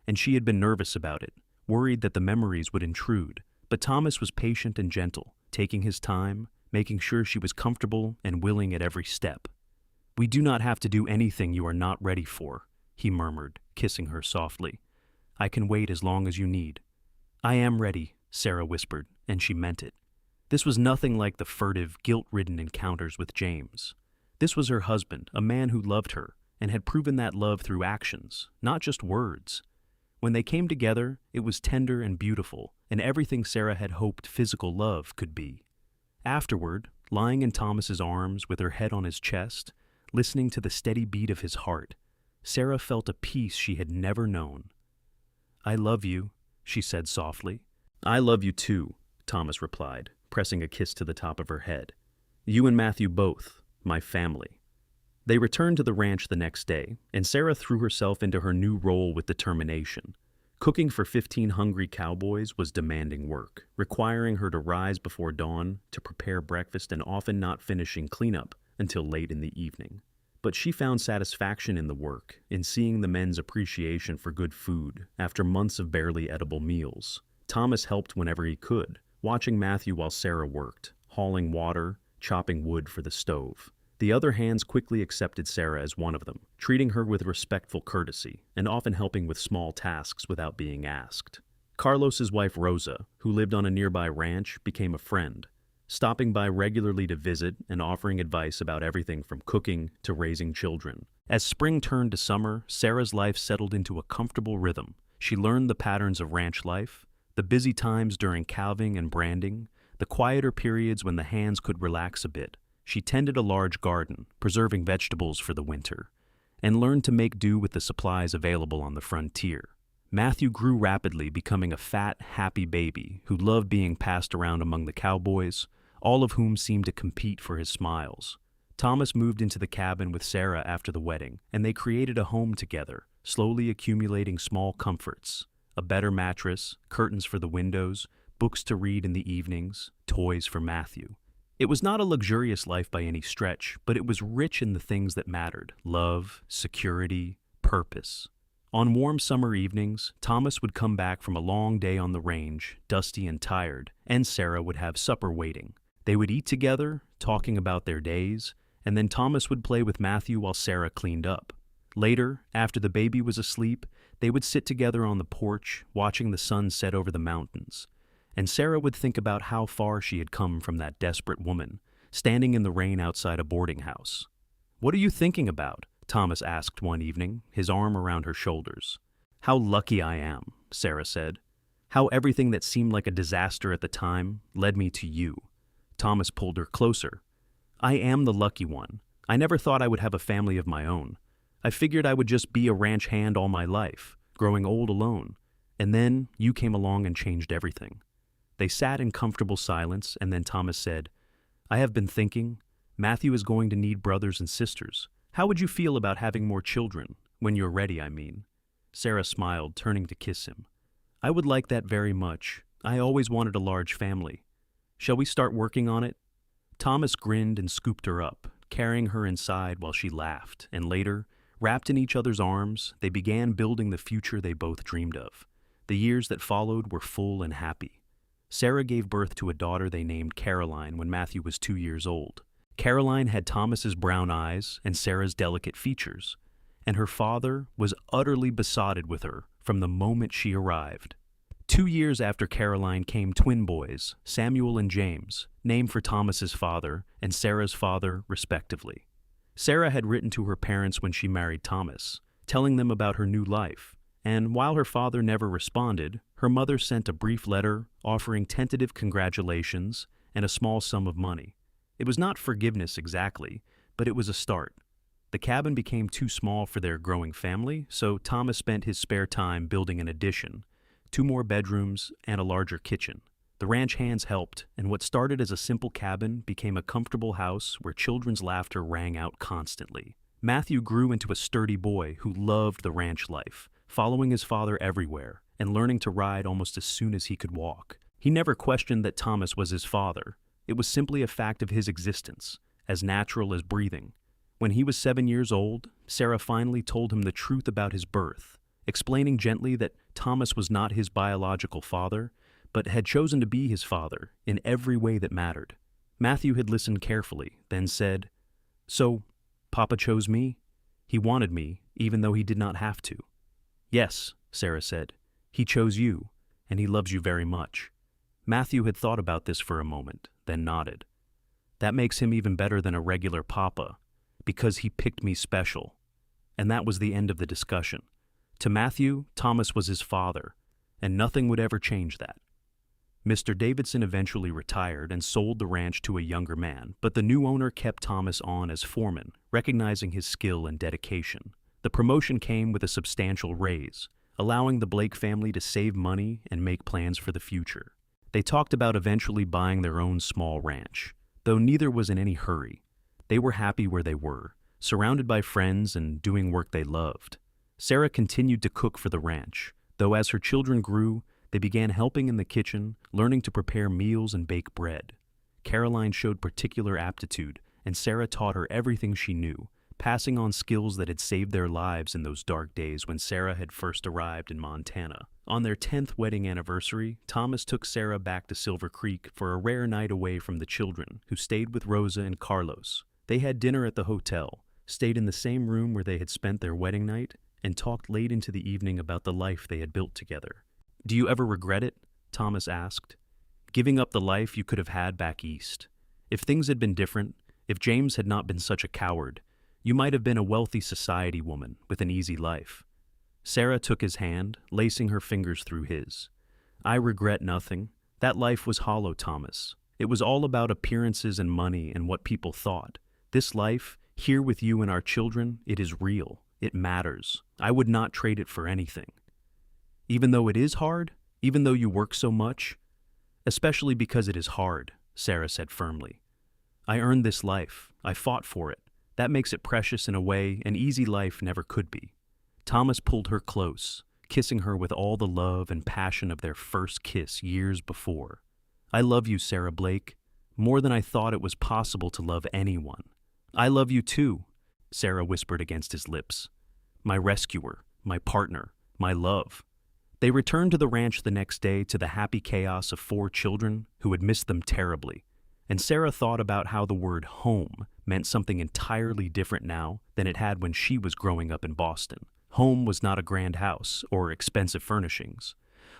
and she had been nervous about it, worried that the memories would intrude. But Thomas was patient and gentle, taking his time, making sure she was comfortable and willing at every step. "We do not have to do anything you are not ready for," he murmured, kissing her softly. "I can wait as long as you need." "I am ready," Sarah whispered, and she meant it. This was nothing like the furtive, guilt-ridden encounters with James. This was her husband, a man who loved her, and had proven that love through actions, not just words. When they came together, it was tender and beautiful, and everything Sarah had hoped physical love could be. Afterward, lying in Thomas's arms with her head on his chest, listening to the steady beat of his heart, Sarah felt a peace she had never known. "I love you," she said softly. "I love you too," Thomas replied, pressing a kiss to the top of her head. "You and Matthew both, my family." They returned to the ranch the next day, and Sarah threw herself into her new role with determination. Cooking for 15 hungry cowboys was demanding work, requiring her to rise before dawn to prepare breakfast and often not finishing cleanup until late in the evening. But she found satisfaction in the work, in seeing the men's appreciation for good food after months of barely edible meals. Thomas helped whenever he could, watching Matthew while Sarah worked, hauling water, chopping wood for the stove. The other hands quickly accepted Sarah as one of them, treating her with respectful courtesy, and often helping with small tasks without being asked. Carlos's wife Rosa, who lived on a nearby ranch, became a friend, stopping by regularly to visit and offering advice about everything from cooking to raising children. As spring turned to summer, Sarah's life settled into a comfortable rhythm. She learned the patterns of ranch life, the busy times during calving and branding, the quieter periods when the hands could relax a bit. She tended a large garden, preserving vegetables for the winter, and learned to make do with the supplies available on the frontier. Matthew grew rapidly, becoming a fat, happy baby who loved being passed around among the cowboys, all of whom seemed to compete for his smiles. Thomas moved into the cabin with Sarah after the wedding, and they created a home together, slowly accumulating small comforts: a better mattress, curtains for the windows, books to read in the evenings, toys for Matthew. It was not a luxurious life by any stretch, but it was rich in the things that mattered: love, security, purpose. On warm summer evenings, Thomas would come back from a long day on the range, dusty and tired, and Sarah would have supper waiting. They would eat together, talking about their days, and then Thomas would play with Matthew while Sarah cleaned up. Later, after the baby was asleep, they would sit together on the porch, watching the sun set over the mountains. And Sarah would think about how far she had come from that desperate woman, standing in the rain outside a boarding house. "What are you thinking about?" Thomas asked one evening, his arm around her shoulders. "How lucky I am," Sarah said. "How everything that seemed like a disaster at the time led me to you." Thomas pulled her closer. "I am the lucky one. I never thought I would have a family of my own. I figured I would just be a ranch hand all my life, growing old alone. And then you came along and changed everything." They sat in comfortable silence, and then Thomas said, "I have been thinking, Matthew is going to need brothers and sisters. How would you feel about having more children? When you're ready, I mean." Sarah smiled, turning to kiss him. "I would like that very much. I always wanted a large family. Shall we start working on it?" Thomas grinned and scooped her up, carrying her inside while she laughed, and later, wrapped in each other's arms, they began building the future they both dreamed of. The years that followed were full and happy. Sarah gave birth to a daughter they named Caroline when Matthew was 2 years old. Caroline had Thomas's brown eyes and Sarah's delicate features, and her father was utterly besotted with her from the moment she arrived. 2 years after Caroline came twin boys, Samuel and James, named for Thomas's father and Sarah's father, respectively. Sarah had written to her parents when she married Thomas, telling them about her new life, and while her father never responded, her mother sent a brief letter offering tentative congratulations and a small sum of money. It was not forgiveness exactly, but it was a start. The cabin became too small for their growing family, so Thomas spent his spare time building an addition, 2 more bedrooms, and a larger kitchen. The ranch hands helped, and what started as a simple cabin became a comfortable house where children's laughter rang out constantly. Matthew grew into a sturdy boy who loved the ranch life, following his father everywhere and learning to ride almost as soon as he could walk. He never questioned that Thomas was his father. It was simply a fact of his existence, as natural as breathing. When he was 7 years old, Sarah finally told him the truth about his birth, explaining gently that Thomas was not his biological father, but had chosen to be his father in every way that mattered. Matthew had listened carefully, then said, "So, Papa chose me? He wanted me, even though he did not have to." "Yes," Sarah said, "he chose you, and he loves you very much." Matthew had thought about this for a moment, then nodded. "That makes him even better than a regular papa, because he picked me special." And that was the end of the discussion. To Matthew, Thomas was his father, and nothing would ever change that. Mr. Davidson eventually retired and sold the ranch to a younger man, but the new owner kept Thomas on as foreman, recognizing his skill and dedication. The promotion came with a substantial raise, allowing the Blake family to save money and make plans for the future. They talked about eventually buying their own small ranch, though neither was in any hurry. They were happy where they were, surrounded by friends and doing work they loved. Sarah continued to cook for the ranch, though as her children grew, they began helping in the kitchen, learning to prepare meals and bake bread. Caroline showed particular aptitude, and Sarah taught her everything she knew, passing on skills that had saved their lives in those dark days when Sarah had first arrived in Montana. On their 10th wedding anniversary, Thomas took Sarah back to Silver Creek for a rare night away from the children, who stayed with Rosa and Carlos. They had dinner at the hotel, stayed in the same room where they had spent their wedding night, and talked late into the evening about the life they had built together. "Do you ever regret it?" Thomas asked. "Giving up the life you could have had back east. If things had been different, if James had not been such a coward, you might have been a wealthy society woman with an easy life." Sarah took his hand, lacing her fingers through his. "I regret nothing. That life was hollow, Thomas. It was all about appearances and money and what people thought. This life, here with you and our children, it is real. It matters. I would not trade it for anything." "Even though it is hard? Even though you work so much?" "Especially because it is hard," Sarah said firmly. "I earned this life. I fought for it. That makes it precious in a way an easy life never could be." Thomas pulled her close, kissing her with all the love and passion of their first kiss years before. "I love you, Sarah Blake, more than I thought it was possible to love anyone." "I love you too," Sarah whispered against his lips. "My rescuer, my partner, my love." They returned to the ranch the next day to the happy chaos of 4 children who had missed them terribly, and Sarah thought about how the word home meant something entirely different now than it had when she was growing up in Boston. Home was not a grand house or expensive furnishings.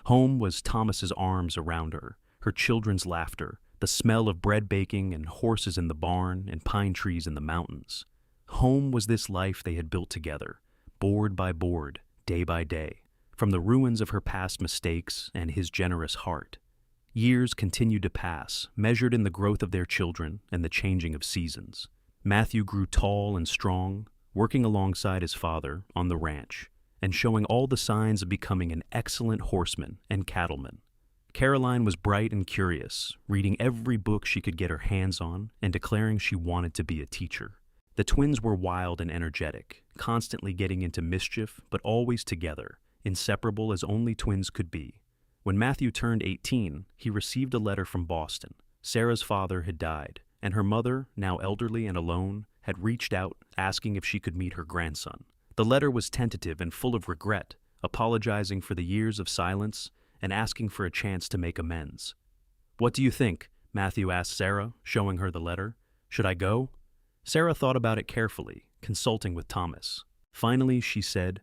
Home was Thomas's arms around her, her children's laughter, the smell of bread baking and horses in the barn and pine trees in the mountains. Home was this life they had built together, board by board, day by day, from the ruins of her past mistakes and his generous heart. Years continued to pass, measured in the growth of their children and the changing of seasons. Matthew grew tall and strong, working alongside his father on the ranch, and showing all the signs of becoming an excellent horseman and cattleman. Caroline was bright and curious, reading every book she could get her hands on and declaring she wanted to be a teacher. The twins were wild and energetic, constantly getting into mischief, but always together, inseparable as only twins could be. When Matthew turned 18, he received a letter from Boston. Sarah's father had died, and her mother, now elderly and alone, had reached out asking if she could meet her grandson. The letter was tentative and full of regret, apologizing for the years of silence and asking for a chance to make amends. "What do you think?" Matthew asked Sarah, showing her the letter. "Should I go?" Sarah thought about it carefully, consulting with Thomas. Finally, she said,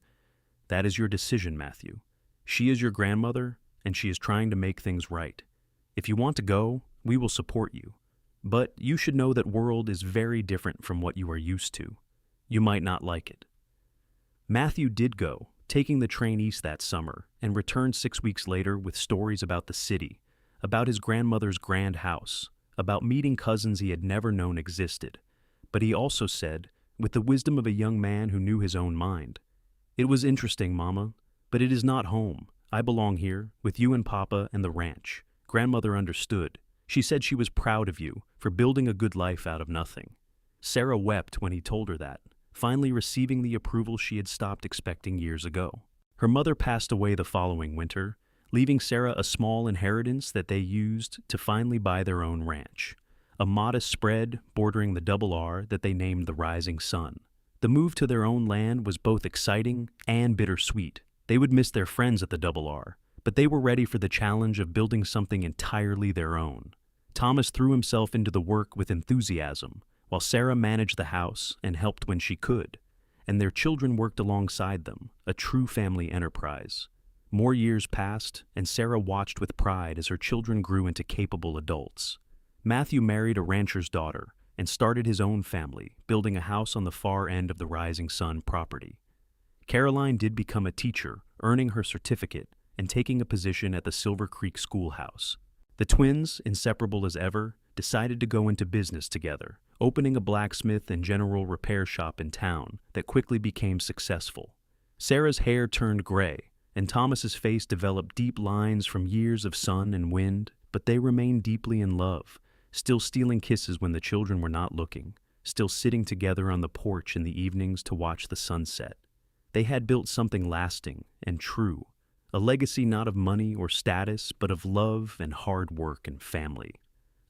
"That is your decision, Matthew. She is your grandmother, and she is trying to make things right. If you want to go, we will support you. But you should know that world is very different from what you are used to. You might not like it." Matthew did go, taking the train east that summer, and returned 6 weeks later with stories about the city, about his grandmother's grand house, about meeting cousins he had never known existed. But he also said, with the wisdom of a young man who knew his own mind, "It was interesting, Mama, but it is not home. I belong here, with you and Papa and the ranch." Grandmother understood. She said she was proud of you for building a good life out of nothing. Sarah wept when he told her that, finally receiving the approval she had stopped expecting years ago. Her mother passed away the following winter, leaving Sarah a small inheritance that they used to finally buy their own ranch, a modest spread bordering the double R that they named the Rising Sun. The move to their own land was both exciting and bittersweet. They would miss their friends at the double R, but they were ready for the challenge of building something entirely their own. Thomas threw himself into the work with enthusiasm, while Sarah managed the house and helped when she could, and their children worked alongside them, a true family enterprise. More years passed, and Sarah watched with pride as her children grew into capable adults. Matthew married a rancher's daughter and started his own family, building a house on the far end of the Rising Sun property. Caroline did become a teacher, earning her certificate and taking a position at the Silver Creek Schoolhouse. The twins, inseparable as ever, decided to go into business together, opening a blacksmith and general repair shop in town that quickly became successful. Sarah's hair turned gray, and Thomas's face developed deep lines from years of sun and wind, but they remained deeply in love, still stealing kisses when the children were not looking, still sitting together on the porch in the evenings to watch the sunset. They had built something lasting and true, a legacy not of money or status, but of love and hard work and family.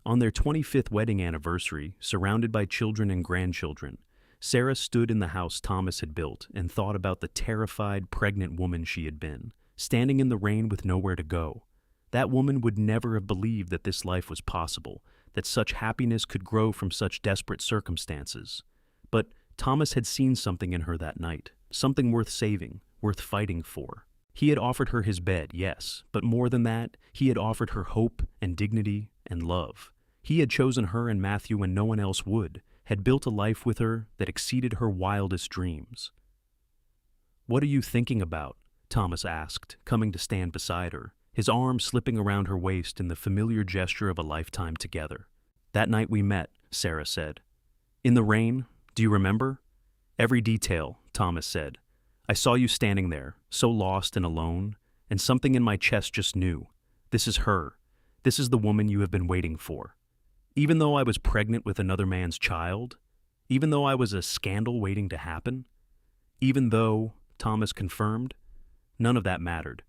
On their 25th wedding anniversary, surrounded by children and grandchildren, Sarah stood in the house Thomas had built and thought about the terrified, pregnant woman she had been, standing in the rain with nowhere to go. That woman would never have believed that this life was possible, that such happiness could grow from such desperate circumstances. But Thomas had seen something in her that night, something worth saving, worth fighting for. He had offered her his bed, yes, but more than that, he had offered her hope and dignity and love. He had chosen her and Matthew when no one else would, had built a life with her that exceeded her wildest dreams. "What are you thinking about?" Thomas asked, coming to stand beside her, his arm slipping around her waist in the familiar gesture of a lifetime together. "That night we met," Sarah said. "In the rain, do you remember?" "Every detail," Thomas said. "I saw you standing there, so lost and alone, and something in my chest just knew. This is her. This is the woman you have been waiting for. Even though I was pregnant with another man's child, even though I was a scandal waiting to happen, even though," Thomas confirmed, "none of that mattered.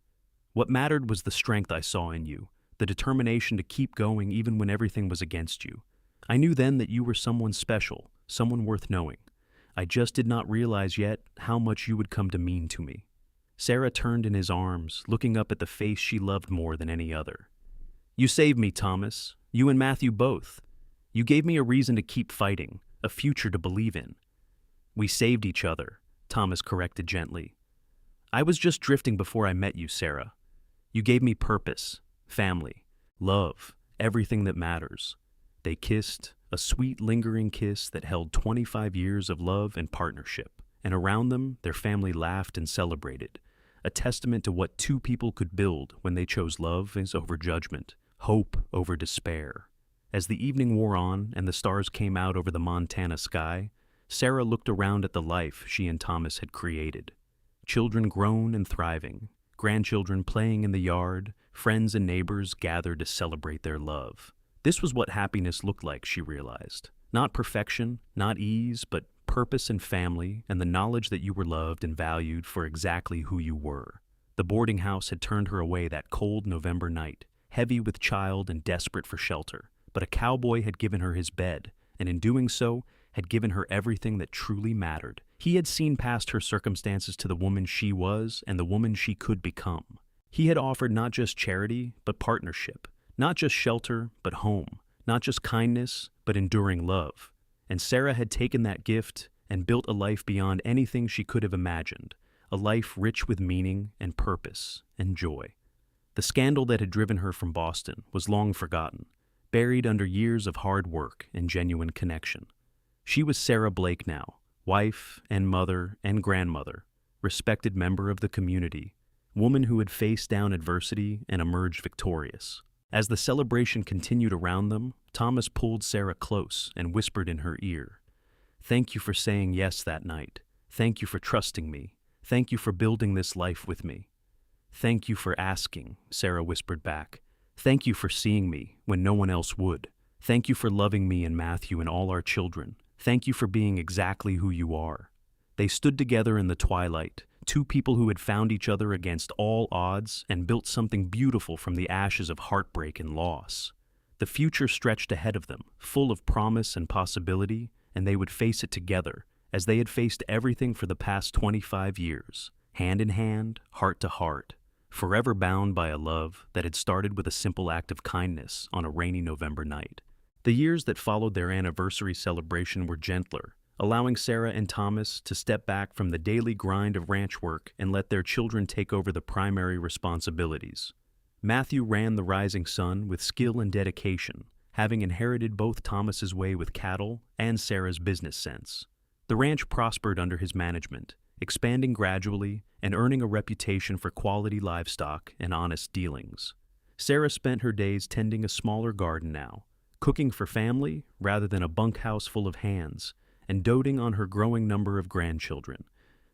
What mattered was the strength I saw in you, the determination to keep going even when everything was against you. I knew then that you were someone special, someone worth knowing. I just did not realize yet how much you would come to mean to me." Sarah turned in his arms, looking up at the face she loved more than any other. "You saved me, Thomas. You and Matthew both. You gave me a reason to keep fighting, a future to believe in." "We saved each other," Thomas corrected gently. "I was just drifting before I met you, Sarah. You gave me purpose, family, love, everything that matters." They kissed, a sweet, lingering kiss that held 25 years of love and partnership, and around them, their family laughed and celebrated, a testament to what two people could build when they chose love over judgment, hope over despair. As the evening wore on and the stars came out over the Montana sky, Sarah looked around at the life she and Thomas had created. Children grown and thriving, grandchildren playing in the yard, friends and neighbors gathered to celebrate their love. This was what happiness looked like, she realized. Not perfection, not ease, but purpose and family, and the knowledge that you were loved and valued for exactly who you were. The boarding house had turned her away that cold November night, heavy with child and desperate for shelter, but a cowboy had given her his bed, and in doing so, had given her everything that truly mattered. He had seen past her circumstances to the woman she was and the woman she could become. He had offered not just charity, but partnership, not just shelter, but home, not just kindness, but enduring love. And Sarah had taken that gift and built a life beyond anything she could have imagined, a life rich with meaning and purpose and joy. The scandal that had driven her from Boston was long forgotten, buried under years of hard work and genuine connection. She was Sarah Blake now, wife and mother and grandmother, respected member of the community, woman who had faced down adversity and emerged victorious. As the celebration continued around them, Thomas pulled Sarah close and whispered in her ear, "Thank you for saying yes that night. Thank you for trusting me. Thank you for building this life with me." "Thank you for asking," Sarah whispered back. "Thank you for seeing me when no one else would. Thank you for loving me and Matthew and all our children. Thank you for being exactly who you are." They stood together in the twilight, two people who had found each other against all odds and built something beautiful from the ashes of heartbreak and loss. The future stretched ahead of them, full of promise and possibility, and they would face it together, as they had faced everything for the past 25 years, hand in hand, heart to heart, forever bound by a love that had started with a simple act of kindness on a rainy November night. The years that followed their anniversary celebration were gentler, allowing Sarah and Thomas to step back from the daily grind of ranch work and let their children take over the primary responsibilities. Matthew ran the Rising Sun with skill and dedication, having inherited both Thomas's way with cattle and Sarah's business sense. The ranch prospered under his management, expanding gradually and earning a reputation for quality livestock and honest dealings. Sarah spent her days tending a smaller garden now, cooking for family rather than a bunkhouse full of hands, and doting on her growing number of grandchildren.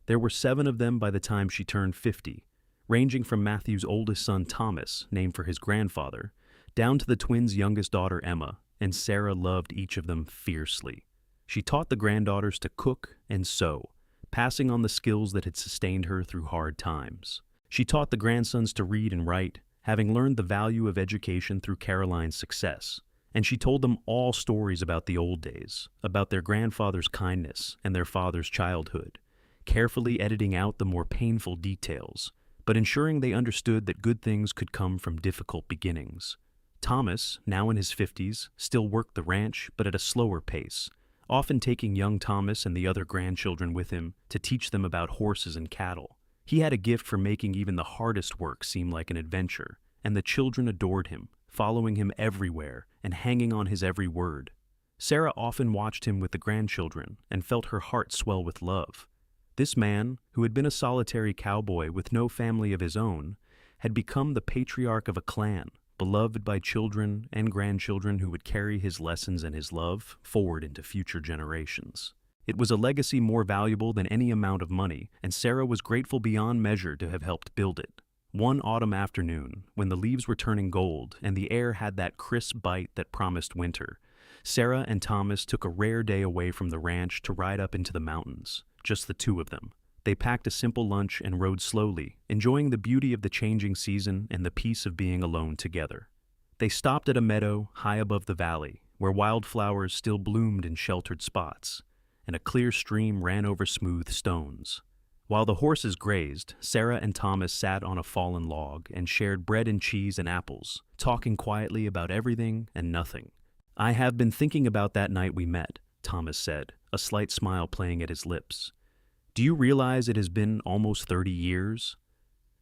There were 7 of them by the time she turned 50, ranging from Matthew's oldest son Thomas, named for his grandfather, down to the twins' youngest daughter Emma, and Sarah loved each of them fiercely. She taught the granddaughters to cook and sew, passing on the skills that had sustained her through hard times. She taught the grandsons to read and write, having learned the value of education through Caroline's success. And she told them all stories about the old days, about their grandfather's kindness and their father's childhood, carefully editing out the more painful details, but ensuring they understood that good things could come from difficult beginnings. Thomas, now in his 50s, still worked the ranch, but at a slower pace, often taking young Thomas and the other grandchildren with him to teach them about horses and cattle. He had a gift for making even the hardest work seem like an adventure, and the children adored him, following him everywhere and hanging on his every word. Sarah often watched him with the grandchildren and felt her heart swell with love. This man, who had been a solitary cowboy with no family of his own, had become the patriarch of a clan, beloved by children and grandchildren who would carry his lessons and his love forward into future generations. It was a legacy more valuable than any amount of money, and Sarah was grateful beyond measure to have helped build it. One autumn afternoon, when the leaves were turning gold and the air had that crisp bite that promised winter, Sarah and Thomas took a rare day away from the ranch to ride up into the mountains, just the two of them. They packed a simple lunch and rode slowly, enjoying the beauty of the changing season and the peace of being alone together. They stopped at a meadow high above the valley, where wildflowers still bloomed in sheltered spots, and a clear stream ran over smooth stones. While the horses grazed, Sarah and Thomas sat on a fallen log and shared bread and cheese and apples, talking quietly about everything and nothing. "I have been thinking about that night we met," Thomas said, a slight smile playing at his lips. "Do you realize it has been almost 30 years?"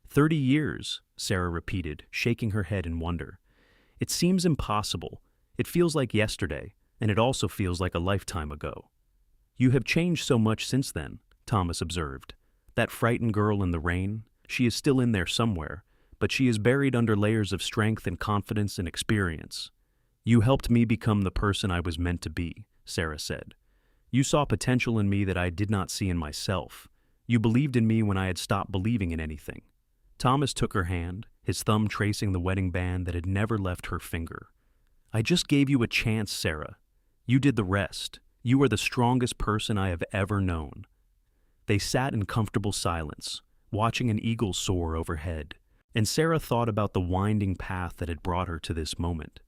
30 years, Sarah repeated, shaking her head in wonder. "It seems impossible. It feels like yesterday, and it also feels like a lifetime ago." "You have changed so much since then," Thomas observed. "That frightened girl in the rain, she is still in there somewhere, but she is buried under layers of strength and confidence and experience." "You helped me become the person I was meant to be," Sarah said. "You saw potential in me that I did not see in myself. You believed in me when I had stopped believing in anything." Thomas took her hand, his thumb tracing the wedding band that had never left her finger. "I just gave you a chance, Sarah. You did the rest. You are the strongest person I have ever known." They sat in comfortable silence, watching an eagle soar overhead, and Sarah thought about the winding path that had brought her to this moment.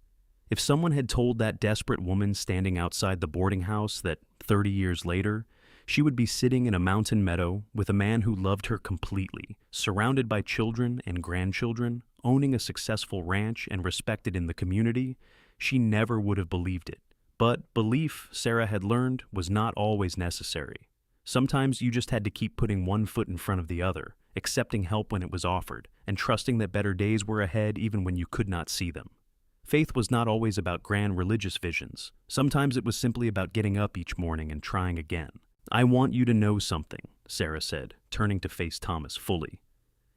If someone had told that desperate woman standing outside the boarding house that 30 years later, she would be sitting in a mountain meadow with a man who loved her completely, surrounded by children and grandchildren, owning a successful ranch and respected in the community, she never would have believed it. But belief, Sarah had learned, was not always necessary. Sometimes you just had to keep putting one foot in front of the other, accepting help when it was offered, and trusting that better days were ahead even when you could not see them. Faith was not always about grand religious visions. Sometimes it was simply about getting up each morning and trying again. "I want you to know something," Sarah said, turning to face Thomas fully.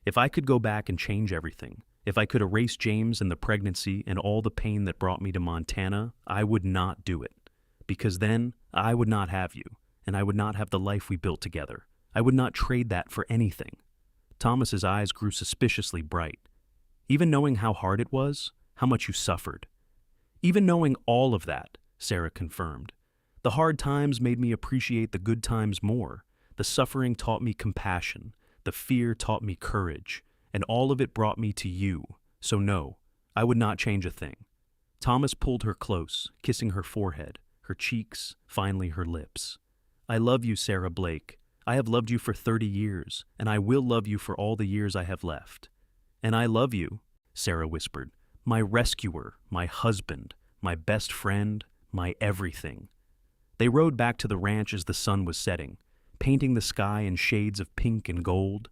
"If I could go back and change everything, if I could erase James and the pregnancy and all the pain that brought me to Montana, I would not do it. Because then, I would not have you, and I would not have the life we built together. I would not trade that for anything." Thomas's eyes grew suspiciously bright. "Even knowing how hard it was, how much you suffered." "Even knowing all of that," Sarah confirmed. "The hard times made me appreciate the good times more. The suffering taught me compassion. The fear taught me courage. And all of it brought me to you. So no, I would not change a thing." Thomas pulled her close, kissing her forehead, her cheeks, finally her lips. "I love you, Sarah Blake. I have loved you for 30 years, and I will love you for all the years I have left." "And I love you," Sarah whispered. "My rescuer, my husband, my best friend, my everything." They rode back to the ranch as the sun was setting, painting the sky in shades of pink and gold,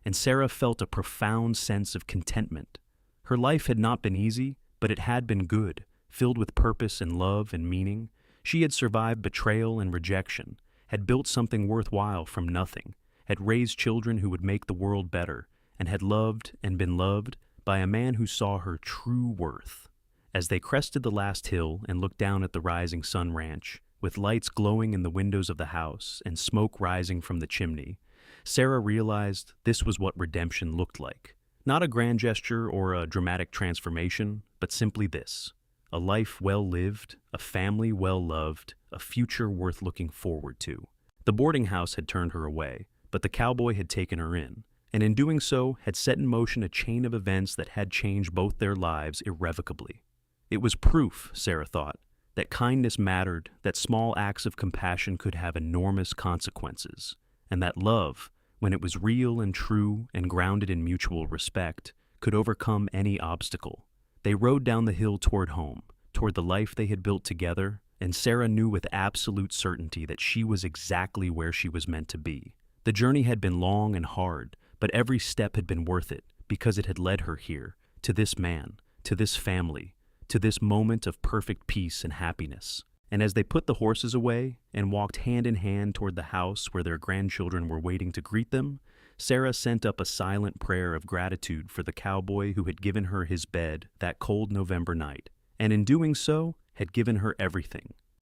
and Sarah felt a profound sense of contentment. Her life had not been easy, but it had been good, filled with purpose and love and meaning. She had survived betrayal and rejection, had built something worthwhile from nothing, had raised children who would make the world better, and had loved and been loved by a man who saw her true worth. As they crested the last hill and looked down at the rising sun ranch, with lights glowing in the windows of the house and smoke rising from the chimney, Sarah realized this was what redemption looked like. Not a grand gesture or a dramatic transformation, but simply this: a life well lived, a family well loved, a future worth looking forward to. The boarding house had turned her away, but the cowboy had taken her in, and in doing so had set in motion a chain of events that had changed both their lives irrevocably. It was proof, Sarah thought, that kindness mattered, that small acts of compassion could have enormous consequences, and that love, when it was real and true and grounded in mutual respect, could overcome any obstacle. They rode down the hill toward home, toward the life they had built together, and Sarah knew with absolute certainty that she was exactly where she was meant to be. The journey had been long and hard, but every step had been worth it because it had led her here, to this man, to this family, to this moment of perfect peace and happiness. And as they put the horses away and walked hand in hand toward the house where their grandchildren were waiting to greet them, Sarah sent up a silent prayer of gratitude for the cowboy who had given her his bed that cold November night, and in doing so, had given her everything.